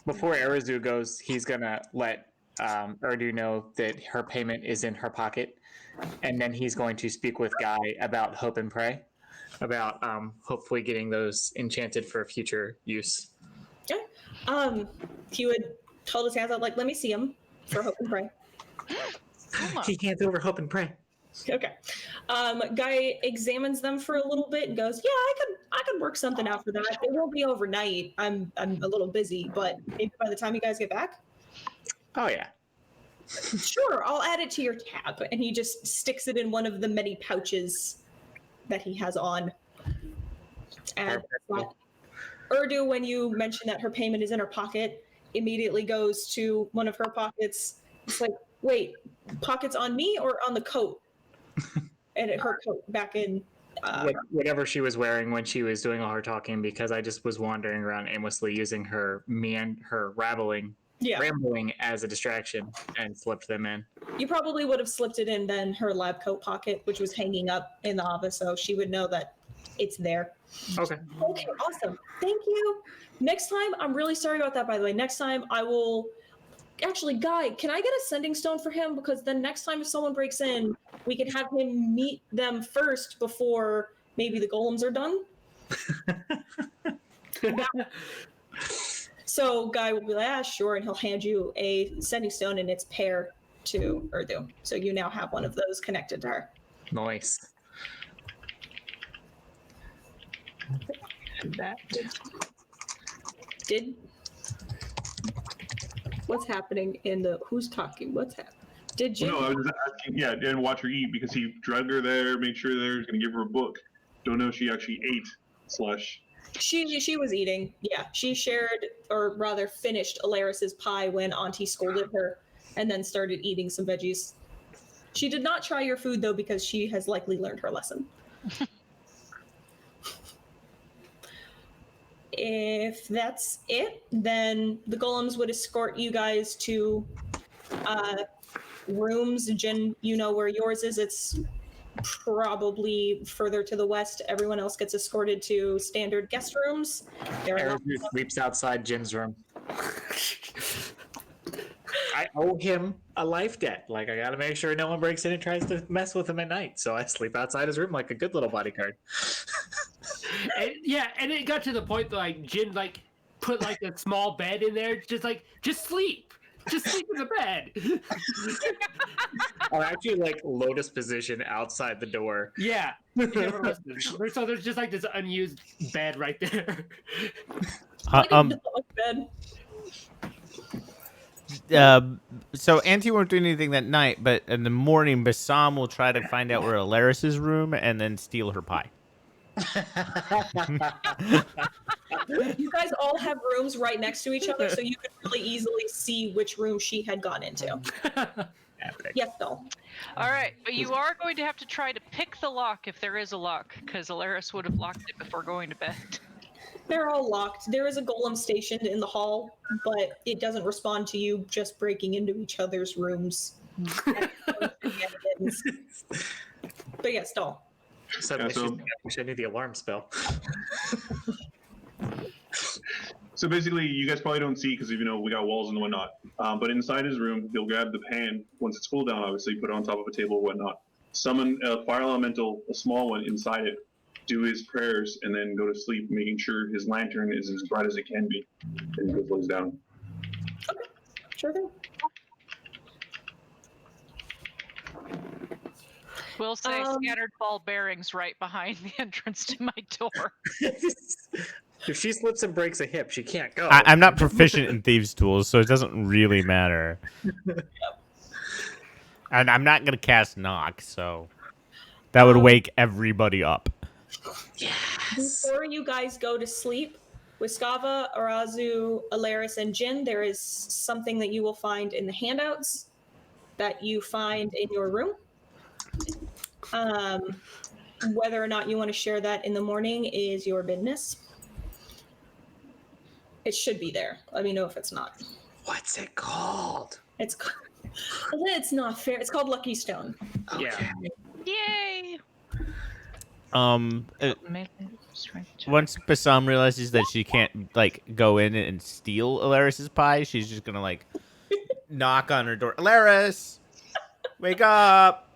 Before Arizu goes, he's gonna let Urdu know that her payment is in her pocket, and then he's going to speak with Guy about Hope and Pray, about hopefully getting those enchanted for future use. He would hold his hands out like, "Let me see him for Hope and Pray." He hands over Hope and Pray. Okay. Guy examines them for a little bit and goes, "Yeah, I could work something out for that. It won't be overnight. I'm a little busy, but maybe by the time you guys get back." Oh yeah. Sure, I'll add it to your tab. And he just sticks it in one of the many pouches that he has on. And Urdu, when you mention that her payment is in her pocket, immediately goes to one of her pockets. It's like, wait, pockets on me or on the coat? And her coat back in Whatever she was wearing when she was doing all her talking, because I just was wandering around aimlessly using her rambling as a distraction and slipped them in. You probably would have slipped it in then her lab coat pocket, which was hanging up in the office, so she would know that it's there. Okay. Okay, awesome. Thank you. Next time, I'm really sorry about that, by the way. Next time, I will. Actually, Guy, can I get a sending stone for him? Because then next time, if someone breaks in, we can have him meet them first before maybe the golems are done. So Guy will be like, sure, and he'll hand you a sending stone, and it's pair to Urdu. So you now have one of those connected to her. Nice. What's happening in the? Who's talking? What's happening? Did you? No, I was just asking. Yeah, and watch her eat because he drugged her there, made sure there was going to give her a book. Don't know if she actually ate. She was eating. Yeah, she shared, or rather finished, Alaris's pie when Auntie scolded her, and then started eating some veggies. She did not try your food though because she has likely learned her lesson. If that's it, then the golems would escort you guys to rooms. Jen, you know where yours is. It's probably further to the west. Everyone else gets escorted to standard guest rooms. Eric sleeps outside Jin's room. I owe him a life debt. Like, I gotta make sure no one breaks in and tries to mess with him at night. So I sleep outside his room like a good little bodyguard. And it got to the point that, like, Jin, like, put, like, a small bed in there. Just sleep. Just sleep in the bed. I'm actually, like, lotus position outside the door. Yeah. So there's just, like, this unused bed right there. Bed. So Auntie won't do anything that night, but in the morning, Bassam will try to find out where Alaris's room and then steal her pie. You guys all have rooms right next to each other, so you could really easily see which room she had gone into. Yes, doll. All right, but you are going to have to try to pick the lock if there is a lock, because Alaris would have locked it before going to bed. They're all locked. There is a golem stationed in the hall, but it doesn't respond to you just breaking into each other's rooms. But yes, doll. Suddenly she's need the alarm spell. So basically, you guys probably don't see because we got walls and whatnot. But inside his room, he'll grab the pan once it's cooled down. Obviously, put it on top of a table or whatnot. Summon a fire elemental, a small one, inside it. Do his prayers and then go to sleep, making sure his lantern is as bright as it can be, and he goes down. Okay, sure thing. We'll say scattered ball bearings right behind the entrance to my door. If she slips and breaks a hip, she can't go. I'm not proficient in thieves' tools, so it doesn't really matter. And I'm not gonna cast knock, so that would wake everybody up. Yes. Before you guys go to sleep, with Skava, Arazu, Alaris, and Jin, there is something that you will find in the handouts that you find in your room. Whether or not you want to share that in the morning is your business. It should be there. Let me know if it's not. What's it called? It's not fair. It's called Lucky Stone. Okay. Yeah. Yay! Once Bassam realizes that she can't go in and steal Alaris's pie, she's just gonna knock on her door. Alaris, wake up!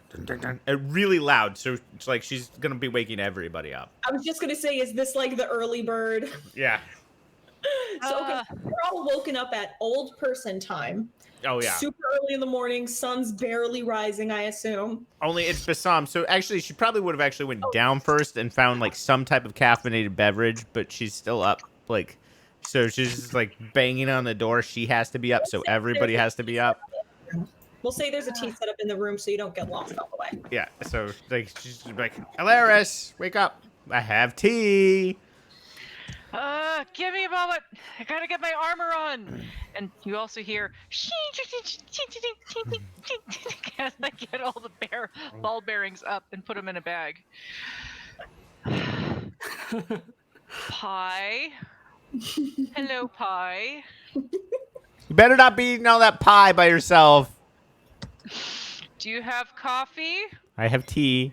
Dun, dun, dun, dun. Really loud, so it's she's gonna be waking everybody up. I was just gonna say, is this the early bird? Yeah. So okay, we're all woken up at old person time. Oh yeah. Super early in the morning, sun's barely rising, I assume. Only it's Bassam, so actually she probably would have actually went down first and found some type of caffeinated beverage, but she's still up. So she's just banging on the door. She has to be up, so everybody has to be up. We'll say there's a tea set up in the room so you don't get lost all the way. Yeah, so she's like, Alaris, wake up. I have tea. Give me a moment. I gotta get my armor on. And you also hear as I get all the ball bearings up and put them in a bag. Pie. Hello, Pie. You better not be eating all that pie by yourself. Do you have coffee? I have tea.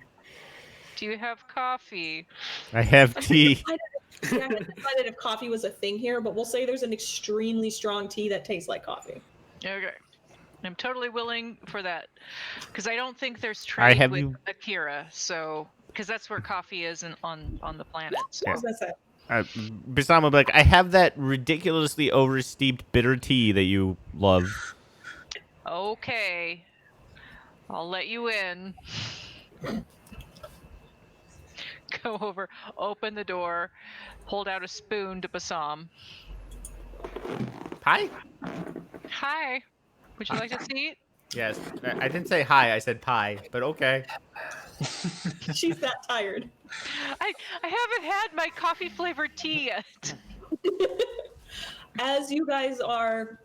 Do you have coffee? I have tea. Yeah, I hadn't decided if coffee was a thing here, but we'll say there's an extremely strong tea that tastes like coffee. Okay. I'm totally willing for that. Because I don't think there's trade with Akira, so... Because that's where coffee is on the planet. So. I was gonna say. Basam will be like, I have that ridiculously oversteeped bitter tea that you love. Okay. I'll let you in. Go over, open the door, hold out a spoon to Basam. Hi? Hi. Would you like to see it? Yes. I didn't say hi, I said pie, but okay. She's that tired. I haven't had my coffee flavored tea yet. As you guys are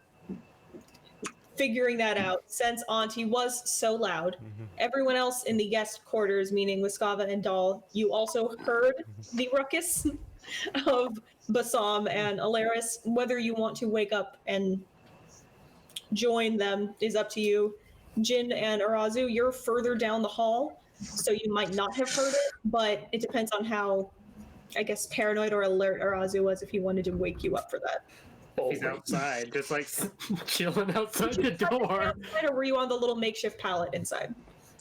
figuring that out, since Auntie was so loud, everyone else in the guest quarters, meaning Wiskava and Doll, you also heard the ruckus of Basam and Alaris. Whether you want to wake up and join them is up to you. Jin and Arazu, you're further down the hall, so you might not have heard it, but it depends on how, I guess, paranoid or alert Arazu was if he wanted to wake you up for that. He's outside, just like chilling outside the door. Or were you on the little makeshift pallet inside?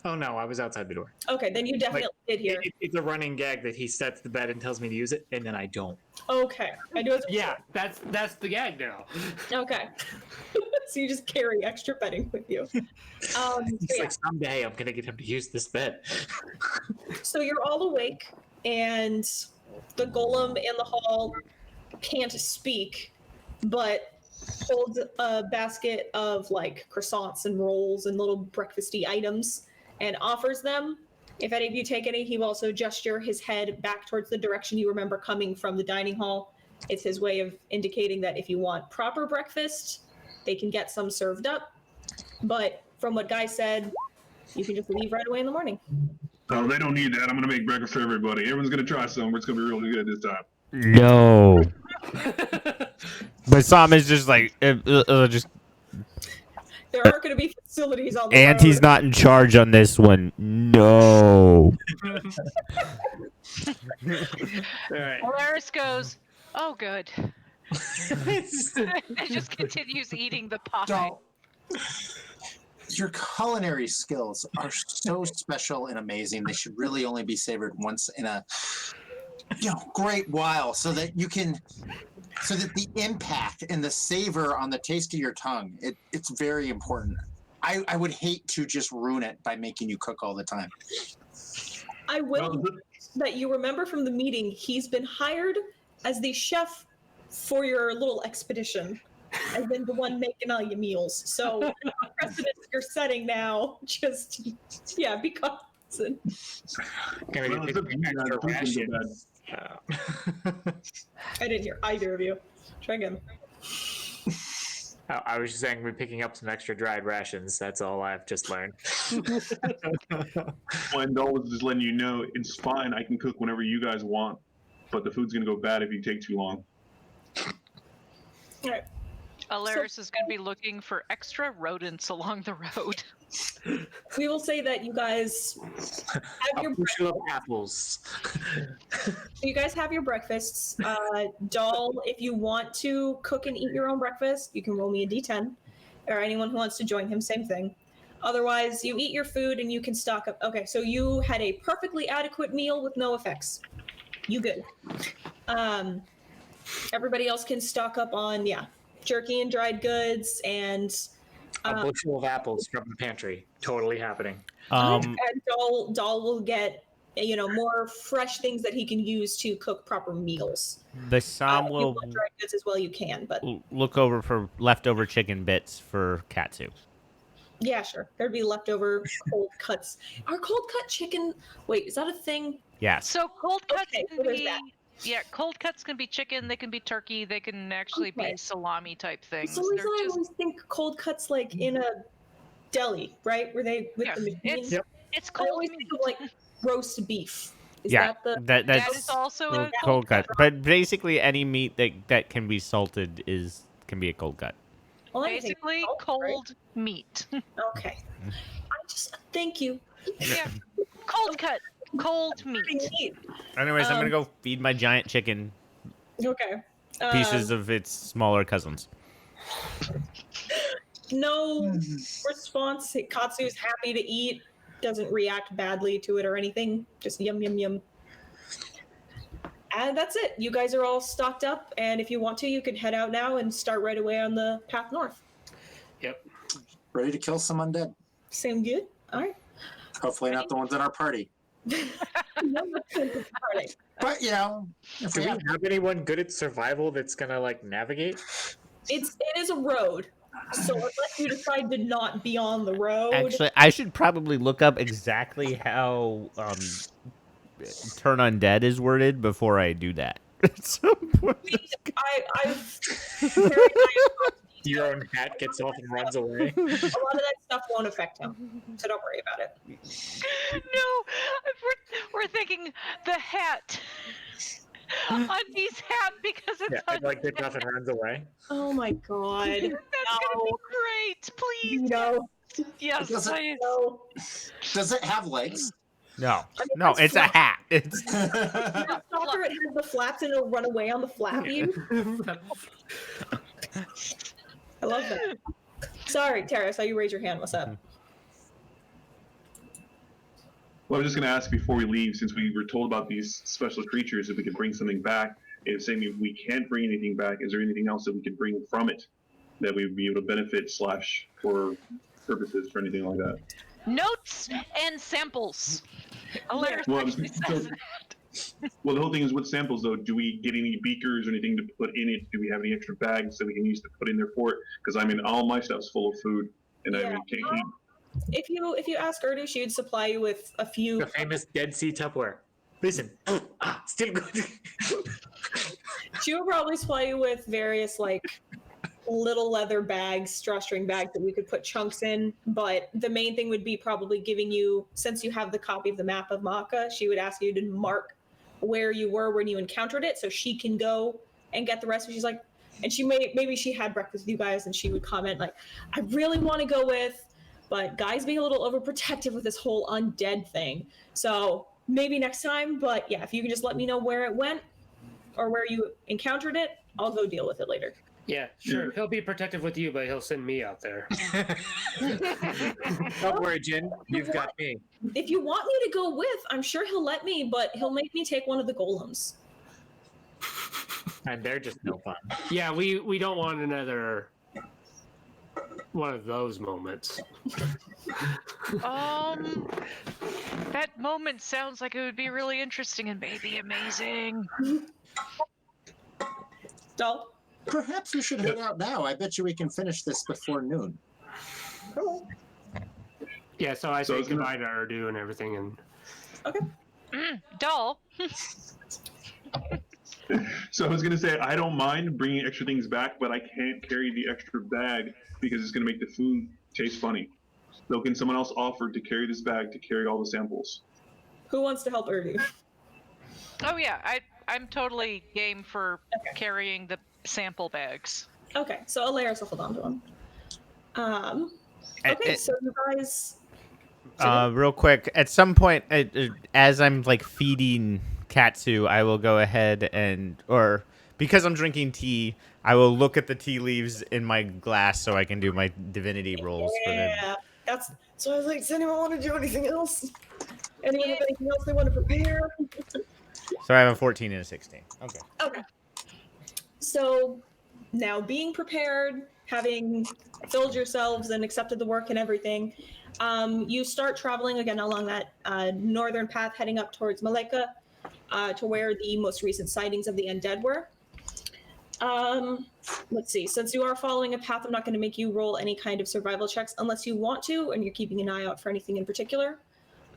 Oh no, I was outside the door. Okay, then you definitely did hear. It's a running gag that he sets the bed and tells me to use it, and then I don't. Okay, I do it. Yeah, that's the gag now. Okay, so you just carry extra bedding with you. It's like someday I'm gonna get him to use this bed. So you're all awake, and the golem in the hall can't speak, but holds a basket of like croissants and rolls and little breakfasty items and offers them. If any of you take any, he will also gesture his head back towards the direction you remember coming from the dining hall. It's his way of indicating that if you want proper breakfast, they can get some served up. But from what Guy said, you can just leave right away in the morning. Oh, they don't need that. I'm gonna make breakfast for everybody. Everyone's gonna try some. It's gonna be really good this time. No. Basam is just like, just. There aren't going to be facilities on the Auntie's road. not in charge on this one. No. All right. Alaris goes, oh, good. And just continues eating the pie. Doll, your culinary skills are so special and amazing. They should really only be savored once in a great while, so that the impact and the savor on the taste of your tongue, it's very important. I would hate to just ruin it by making you cook all the time. I will that you remember from the meeting, he's been hired as the chef for your little expedition. I've been the one making all your meals. So the precedent you're setting now, just be cognizant. Gonna be picking extra rations. I didn't hear either of you. Try again. I was just saying we're picking up some extra dried rations. That's all I've just learned. And Doll was just letting you know it's fine. I can cook whenever you guys want, but the food's gonna go bad if you take too long. All right. Alaris is going to be looking for extra rodents along the road. We will say that you guys have your bushel of apples. you guys have your breakfasts. Doll, if you want to cook and eat your own breakfast, you can roll me a d10. Or anyone who wants to join him, same thing. Otherwise, you eat your food and you can stock up. Okay, so you had a perfectly adequate meal with no effects. You good. Everybody else can stock up on, jerky and dried goods and a bushel of apples from the pantry. Totally happening. And Doll will get more fresh things that he can use to cook proper meals. Basam If you will want dried goods as well, you can, but look over for leftover chicken bits for Katsu. yeah, sure. There'd be leftover cold cuts. Are cold cut chicken? Wait, is that a thing? Yes. So cold cuts Okay, can so there's be that. Yeah, cold cuts can be chicken, they can be turkey, they can actually Okay. be salami type For things. some They're reason, I just always think cold cuts like in a deli, right? Where they with yeah, the machine. it's Yep. it's I cold always meat. think of like roast beef. Is Yeah, that the? that's That is also a cold cold cut. cut. But basically, any meat that can be salted can be a cold cut. Well, anything Basically salt, cold meat. Right? Okay. I just thank you. Yeah, cold cut, cold meat. Neat. Anyways, I'm gonna Um, go feed my giant chicken Okay. pieces of its smaller cousins. No response. Katsu's happy to eat. Doesn't react badly to it or anything. Just yum yum yum. And that's it. You guys are all stocked up, and if you want to, you can head out now and start right away on the path north. Yep. Ready to kill some undead. Sound good? All right. Hopefully not the ones in our party. No, that's good. All right. But you know, if Do we we have have anyone good at survival that's gonna like navigate? It is a road, so unless you decide to not be on the road, Actually, I should probably look up exactly how turn undead is worded before I do that. At some point. I've carried my Your own hat gets off and runs away. a lot of that stuff won't affect him, so don't worry about it. No, we're thinking the hat. Undies hat because it's Yeah, it like gets off and runs away. Oh my god. That's gonna be great. Please. No. Yes, Doesn't- please. No. does it have legs? No, I mean, no, that's it's a flat. hat. It's Stalker, it has the flaps and it'll run away on the flap beam. I love that. Sorry, Tara, I saw you raise your hand. What's up? Well, I was just going to ask before we leave, since we were told about these special creatures, if we could bring something back. If saying if we can't bring anything back, is there anything else that we could bring from it that we'd be able to benefit / for purposes for anything like that? Notes and samples. Alert Well, actually says that. Well, the whole thing is with samples, though. Do we get any beakers or anything to put in it? Do we have any extra bags that we can use to put in there for it? Because I mean, all my stuff's full of food, and I Yeah. mean, can't eat. If you ask Urdu, she would supply you with a few. The famous Dead Sea Tupperware. Listen, still good. She would probably supply you with various like little leather bags, drawstring bags that we could put chunks in. But the main thing would be probably giving you, since you have the copy of the map of Maka, she would ask you to mark where you were when you encountered it, so she can go and get the rest. She's like, and she maybe she had breakfast with you guys, and she would comment like, "I really want to go with, but guys being a little overprotective with this whole undead thing. So maybe next time. But yeah, if you can just let me know where it went or where you encountered it, I'll go deal with it later." Yeah, sure. He'll be protective with you, but he'll send me out there. Don't worry, Jin. You've got me. If you want me to go with, I'm sure he'll let me, but he'll make me take one of the golems. And they're just no fun. Yeah, we don't want another one of those moments. That moment sounds like it would be really interesting and maybe amazing. Doll? Perhaps we should head out now. I bet you we can finish this before noon. Yeah, so I So say it's gonna- goodbye to Urdu and everything, and Doll. So I was gonna say I don't mind bringing extra things back, but I can't carry the extra bag because it's gonna make the food taste funny. So can someone else offer to carry this bag to carry all the samples? Who wants to help Urdu? Oh yeah, I'm totally game for carrying the sample bags. Okay, so Alaris will hold on to him. Okay, so you guys. real quick, at some point, as I'm like feeding Katsu, I will go ahead or because I'm drinking tea, I will look at the tea leaves in my glass so I can do my divinity rolls for them. Yeah, that's. So I was like, does anyone want to do anything else? Anyone have anything else they want to prepare? So I have a 14 and a 16. Okay. Okay. So now being prepared, having filled yourselves and accepted the work and everything, you start traveling again along that northern path heading up towards Maleka to where the most recent sightings of the undead were. Let's see. Since you are following a path, I'm not going to make you roll any kind of survival checks unless you want to, and you're keeping an eye out for anything in particular.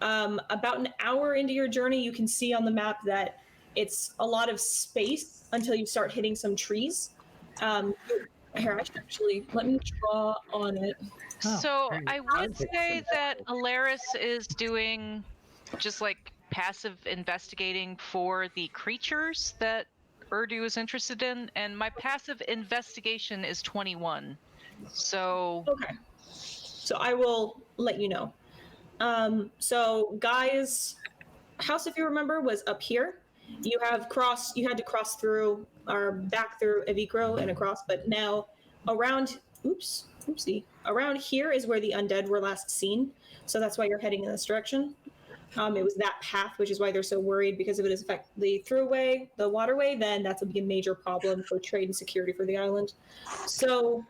About an hour into your journey, you can see on the map that it's a lot of space until you start hitting some trees. Here, I should actually let me draw on it. So great. I would say that Alaris is doing just like passive investigating for the creatures that Urdu is interested in, and my passive investigation is 21. So Okay. So I will let you know. So Guy's house, if you remember, was up here. You had to cross through or back through Evikro and across, but now around around here is where the undead were last seen. So that's why you're heading in this direction. It was that path, which is why they're so worried, because if it is affect the throughway, the waterway, then that's a major problem for trade and security for the island. So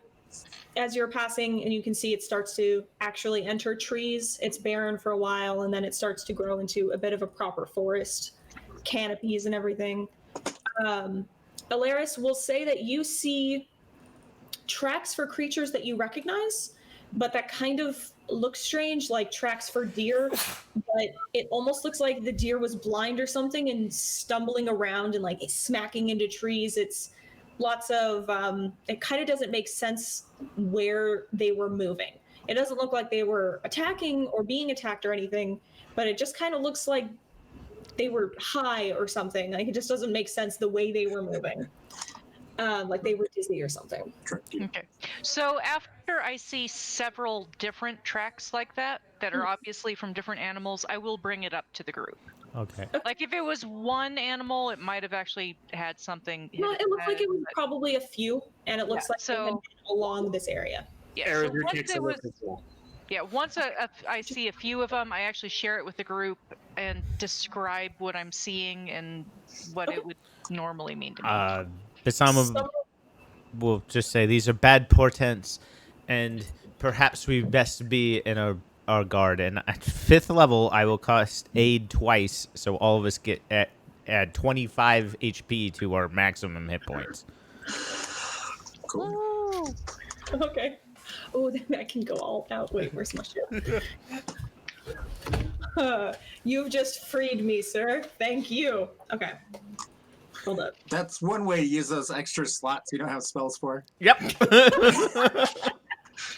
as you're passing, and you can see it starts to actually enter trees. It's barren for a while, and then it starts to grow into a bit of a proper forest, canopies and everything. Alaris will say that you see tracks for creatures that you recognize, but that kind of looks strange, like tracks for deer, but it almost looks like the deer was blind or something and stumbling around and like smacking into trees. It's lots of it kind of doesn't make sense where they were moving. It doesn't look like they were attacking or being attacked or anything, but it just kind of looks like they were high or something. Like it just doesn't make sense the way they were moving. Like they were dizzy or something. okay. So after I see several different tracks like that are obviously from different animals, I will bring it up to the group. Okay. Like if it was one animal, it might have actually had something. No, it looked like it was probably a few, and it looks Yeah, like they had been along this area. Yeah. So once I see a few of them, I actually share it with the group and describe what I'm seeing and what it would normally mean to me. Basama will just say these are bad portents, and perhaps we best be in our guard. And at 5th level, I will cast aid twice, so all of us get add 25 HP to our maximum hit points. Cool. Okay. Oh, then I can go all out. Wait, where's my shield? You've just freed me, sir. Thank you. Okay. Hold up. That's one way to use those extra slots you don't have spells for. Yep.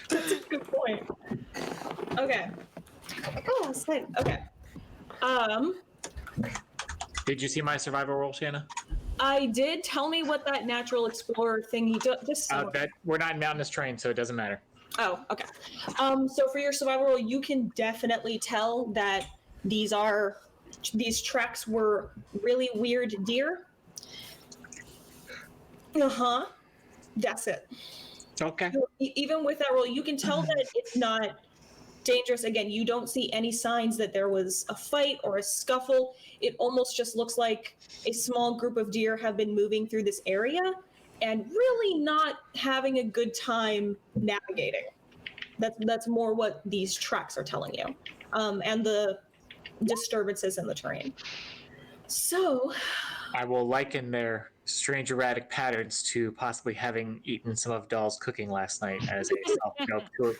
That's a good point. Okay. Oh, sick. Okay. Did you see my survival roll, Shanna? I did. Tell me what that natural explorer thing you just saw. We're not in mountainous terrain, so it doesn't matter. Oh, okay. So for your survival roll, you can definitely tell that these tracks were really weird deer. Uh-huh. That's it. Okay. Even with that roll, you can tell that it's not dangerous. Again, you don't see any signs that there was a fight or a scuffle. It almost just looks like a small group of deer have been moving through this area and really not having a good time navigating. That's more what these tracks are telling you, and the disturbances in the terrain. So I will liken their strange erratic patterns to possibly having eaten some of Doll's cooking last night as a soft joke to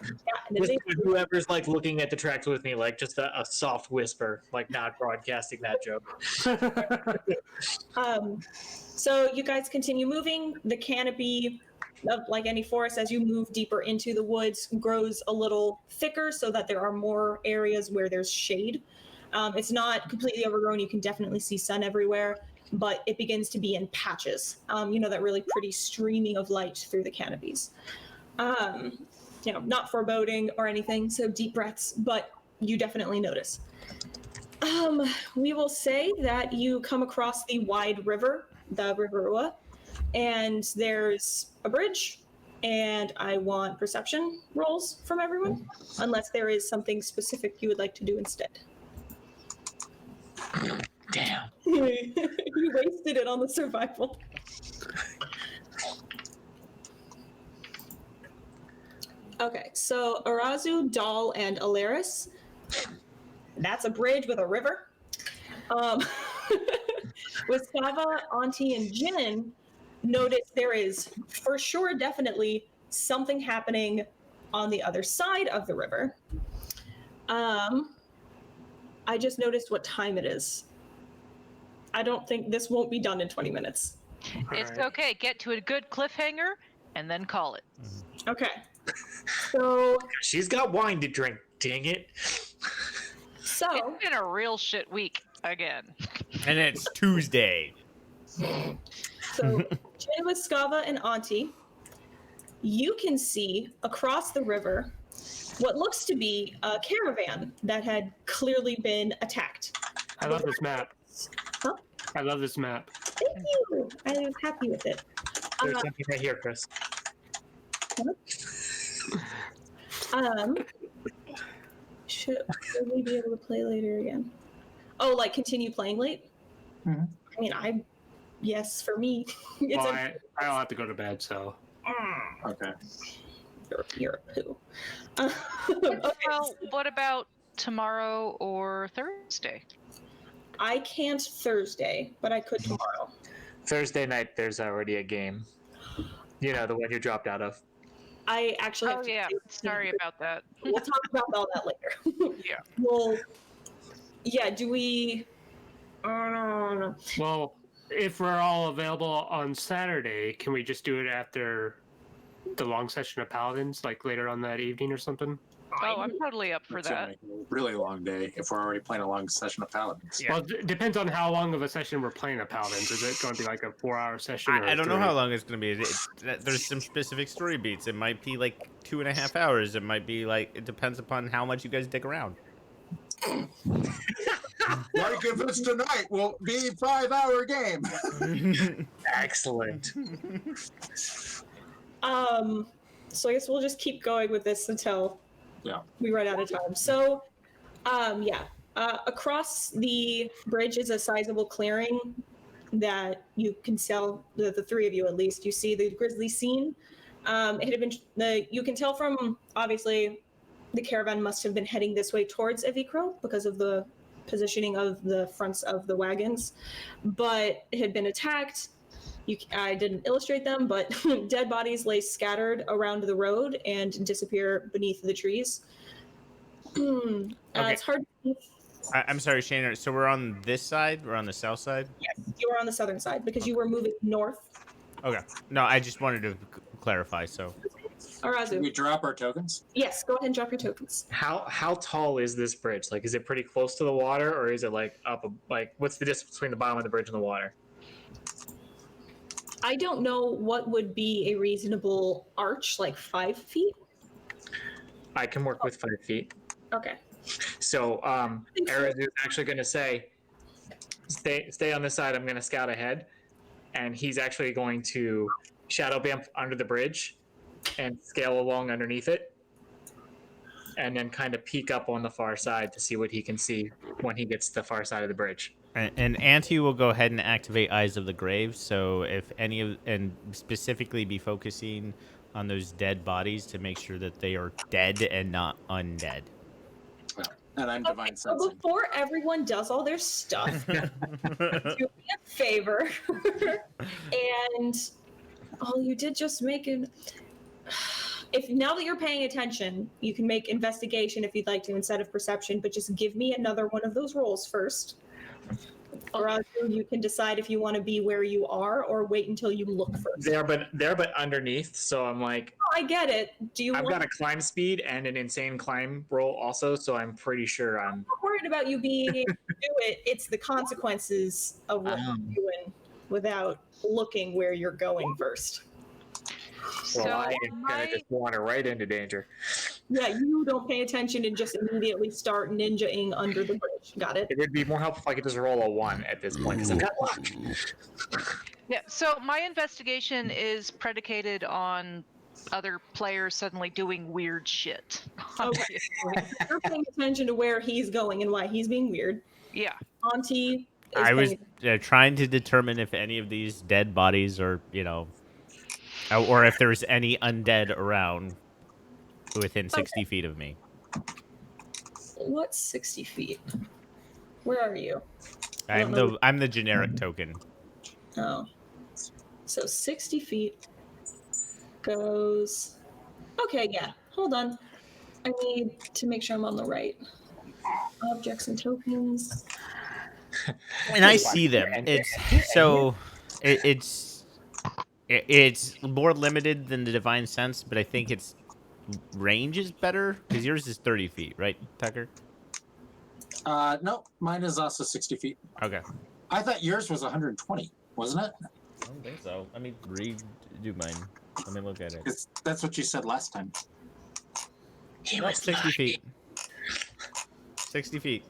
whoever's like looking at the tracks with me, like just a soft whisper, like not broadcasting that joke. So you guys continue moving. The canopy, like any forest, as you move deeper into the woods, grows a little thicker so that there are more areas where there's shade. It's not completely overgrown. You can definitely see sun everywhere, but it begins to be in patches. That really pretty streaming of light through the canopies. Not foreboding or anything, so deep breaths, but you definitely notice. We will say that you come across the wide river, the River Rua, and there's a bridge, and I want perception rolls from everyone, unless there is something specific you would like to do instead. Damn. You wasted it on the survival. Okay, so Arazu, Dal, and Alaris. That's a bridge with a river. With Sava, Auntie, and Jin, notice there is, for sure, definitely something happening on the other side of the river. I just noticed what time it is. I don't think this won't be done in 20 minutes. It's Alright. okay. Get to a good cliffhanger and then call it. Okay. So, She's got wine to drink. Dang it. so It's been a real shit week again. And it's Tuesday. Jin with Skava and Auntie, you can see across the river what looks to be a caravan that had clearly been attacked. I love this map. Huh? I love this map. Thank you. I'm happy with it. There's something right here, Chris. Should we be able to play later again? Oh, like continue playing late? Mhm. I mean, yes, for me. It's Well, I don't have to go to bed, so. Okay. You're a poo. Okay, Well, what about tomorrow or Thursday? I can't Thursday, but I could tomorrow. Thursday night, there's already a game. You know, the one you dropped out of. I actually have Oh to yeah, sorry about that. We'll talk about all that later. Yeah. Well, yeah, do we... no. Well, if we're all available on Saturday, can we just do it after the long session of Paladins, like later on that evening or something? Oh, I'm totally up for It's gonna that. make a really long day if we're already playing a long session of Paladins. Yeah. Well, it depends on how long of a session we're playing of Paladins. Is it going to be like a 4-hour session? Or I don't know 3? how long it's going to be. There's some specific story beats. It might be like 2.5 hours. It might be like, it depends upon how much you guys dig around. Like if it's tonight, will be 5-hour game. Excellent. So I guess we'll just keep going with this until we run out of time. So, across the bridge is a sizable clearing that you can sell, the three of you at least. You see the grizzly scene. It had been, you can tell from, obviously, the caravan must have been heading this way towards Evikro because of the positioning of the fronts of the wagons, but it had been attacked. I didn't illustrate them, but dead bodies lay scattered around the road and disappear beneath the trees. Okay. It's hard to see. I'm sorry, Shane. So we're on this side? We're on the south side? Yes, you were on the southern side because you were moving north. Okay. No, I just wanted to clarify, so. Arazu. We drop our tokens. Yes, go ahead and drop your tokens. How tall is this bridge? Like, is it pretty close to the water, or is it like up? Like, what's the distance between the bottom of the bridge and the water? I don't know what would be a reasonable arch, like 5 feet. I can work with 5 feet. Okay. So, Arazu is actually going to say, "Stay on this side. I'm going to scout ahead," and he's actually going to shadow bump under the bridge and scale along underneath it, and then kind of peek up on the far side to see what he can see when he gets to the far side of the bridge. And Auntie will go ahead and activate Eyes of the Grave. So if any of, and specifically be focusing on those dead bodies to make sure that they are dead and not undead. And I'm divine So sensing. before everyone does all their stuff, do me a favor. And you did just make it. If now that you're paying attention, you can make investigation if you'd like to instead of perception, but just give me another one of those rolls first. Or else you can decide if you want to be where you are or wait until you look first. They're but underneath, so I'm like, I get it. Do you I've want got a climb speed and an insane climb roll also, so I'm pretty sure I'm. not worried about you being able to do it. It's the consequences of what you're doing without looking where you're going first. Well, So I am gonna just wander right into danger. Yeah, you don't pay attention and just immediately start ninja-ing under the bridge. Got it? It would be more helpful if I could just roll a 1 at this point because I've got luck. Yeah, so my investigation is predicated on other players suddenly doing weird shit. Okay. You're paying attention to where he's going and why he's being weird. Yeah. Auntie is I was paying- trying to determine if any of these dead bodies are, or if there's any undead around within 60 feet of me. What's 60 feet? Where are you? I'm the generic token. Oh. So 60 feet goes... Okay, yeah. Hold on. I need to make sure I'm on the right. Objects and tokens. And I see them. It's so it's more limited than the divine sense, but I think its range is better because yours is 30 feet, right, Tucker? No, mine is also 60 feet. Okay. I thought yours was 120, wasn't it? I don't think so. Let me redo mine. Let me look at it. That's what you said last time. Nope, 60 feet. 60 feet.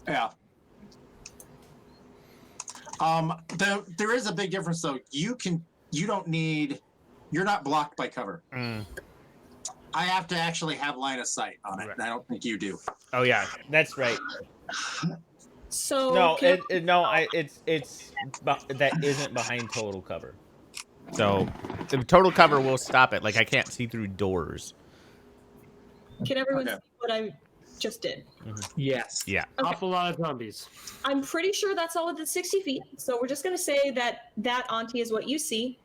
Yeah. There is a big difference though. You're not blocked by cover. Mm. I have to actually have line of sight on it, Right. and I don't think you do. Oh yeah, that's right. So No, that isn't behind total cover. So the total cover will stop it. Like I can't see through doors. can everyone Okay. see what I just did? Yes. Yeah. Okay. Awful lot of zombies. I'm pretty sure that's all at the 60 feet. So we're just going to say that Auntie is what you see.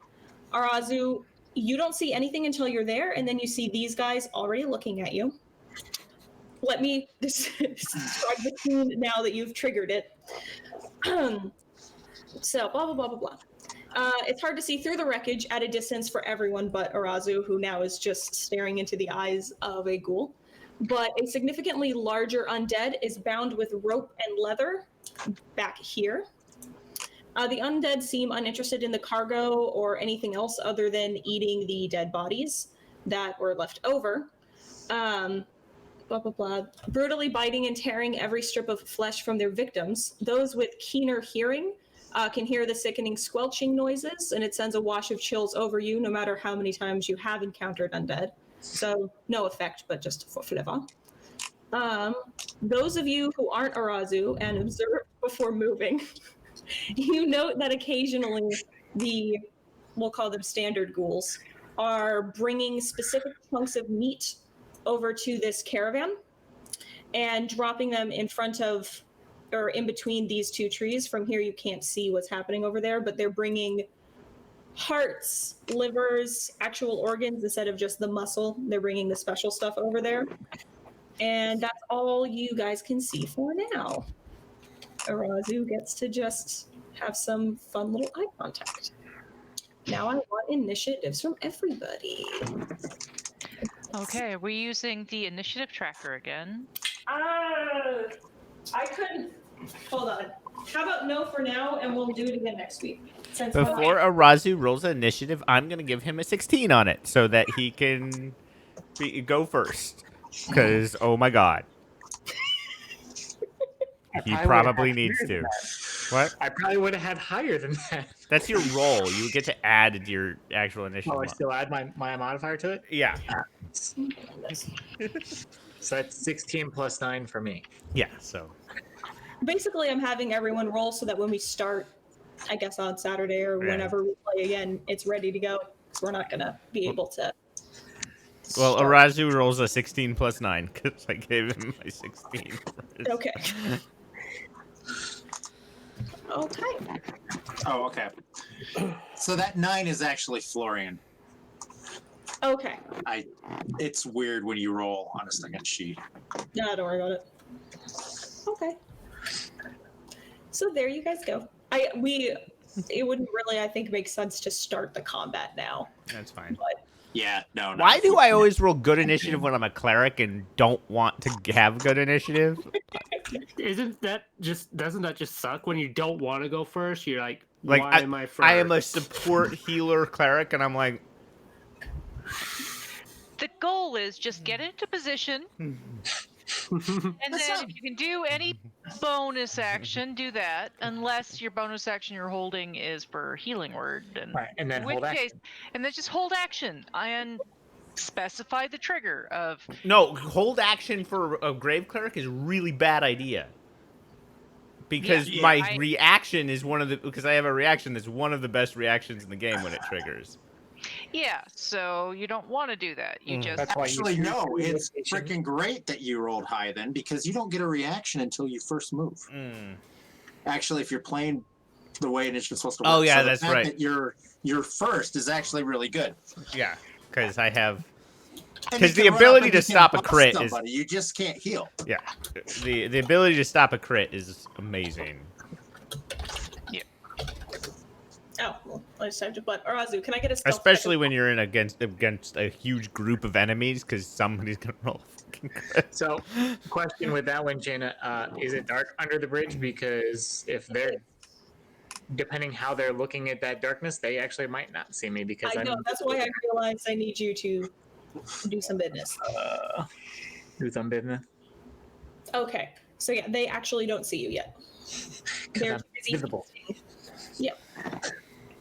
Arazu, you don't see anything until you're there, and then you see these guys already looking at you. Let me describe the scene now that you've triggered it. So, blah, blah, blah, blah, blah. It's hard to see through the wreckage at a distance for everyone but Arazu, who now is just staring into the eyes of a ghoul. But a significantly larger undead is bound with rope and leather back here. The undead seem uninterested in the cargo or anything else other than eating the dead bodies that were left over. Blah, blah, blah. Brutally biting and tearing every strip of flesh from their victims. Those with keener hearing can hear the sickening squelching noises, and it sends a wash of chills over you no matter how many times you have encountered undead. So no effect, but just for flavor. Those of you who aren't Arazu and observe before moving, you note that occasionally we'll call them standard ghouls, are bringing specific chunks of meat over to this caravan and dropping them in front of or in between these two trees. From here, you can't see what's happening over there, but they're bringing hearts, livers, actual organs instead of just the muscle. They're bringing the special stuff over there. And that's all you guys can see for now. Arazu gets to just have some fun little eye contact. Now I want initiatives from everybody. Okay, are we using the initiative tracker again? I couldn't. Hold on. How about no for now, and we'll do it again next week. Since Before Arazu rolls an initiative, I'm gonna give him a 16 on it so that he can go first. Because oh my god, he probably needs to. What? I probably would have had higher than that. That's your roll. You get to add to your actual initiative. Oh, I still add my modifier to it? Yeah. So that's 16 plus 9 for me. Yeah. So. basically, I'm having everyone roll so that when we start, I guess on Saturday or Yeah. whenever we play again, it's ready to go. Because we're not gonna be able to. Well, start. Arazu rolls a 16 plus 9 because I gave him my 16. Okay. Okay. Oh, okay. So that 9 is actually Florian. Okay. It's weird when you roll on a second sheet. No, don't worry about it. Okay. So there you guys go. It wouldn't really, I think, make sense to start the combat now. That's fine. But Yeah, no. Why do I always roll good initiative when I'm a cleric and don't want to have good initiative? Doesn't that just suck when you don't want to go first? You're like, Like why am I first? I am a support healer cleric, and I'm like, The goal is just get into position, and then if you can do any bonus action, do that. Unless your bonus action you're holding is for healing word, and Right, and then in which hold case, action. and then just hold action and specify the trigger of. no, hold action for a grave cleric is a really bad idea. Because Yeah, my reaction is because I have a reaction that's one of the best reactions in the game when it triggers. Yeah, so you don't want to do that. You just That's why you Actually, choose no. your It's location. freaking great that you rolled high then, because you don't get a reaction until you first move. Mm. Actually, if you're playing the way initiative's supposed to work. Oh, yeah, so the that's fact right. That your first is actually really good. Yeah, because I have. And 'Cause you the can run ability up and to you can stop a bust crit is- somebody. You just can't heal. Yeah, the ability to stop a crit is amazing. Oh, well, I just have to. But Arazu, can I get a stealth check Especially as when you're in against a huge group of enemies, because somebody's gonna roll a fucking crit. So, question with that one, Jaina, is it dark under the bridge? Because if they're, depending how they're looking at that darkness, they actually might not see me because I know. That's why I realized I need you to do some business. do some business. Okay. So yeah, they actually don't see you yet. They're I'm busy visible. feasting. Yep.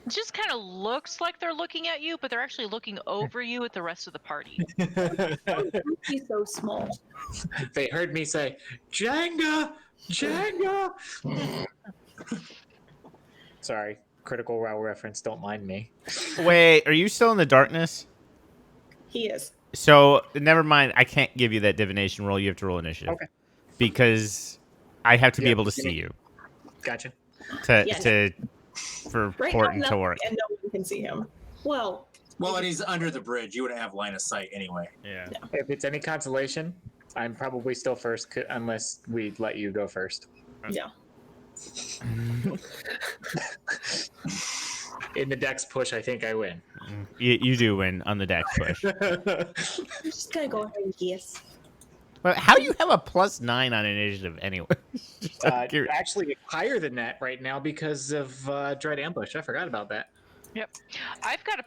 It just kind of looks like they're looking at you, but they're actually looking over you at the rest of the party. He's so small. They heard me say, Jenga! Jenga! Sorry, Critical Role reference, don't mind me. Wait, are you still in the darkness? He is. So never mind. I can't give you that divination roll. You have to roll initiative. Okay. Because I have to be Yeah, able to see you Gotcha. for Right Horton now, to work. and no one can see him. Well, Well, and he's under the bridge. You would have line of sight anyway. Yeah. If it's any consolation, I'm probably still first unless we let you go first. yeah. In the dex push, I think I win. You do win on the dex push. I'm just gonna go ahead and guess. Well, how do you have a +9 on initiative anyway? Just out of curiosity. Actually, higher than that right now because of Dread Ambush. I forgot about that. Yep. I've got a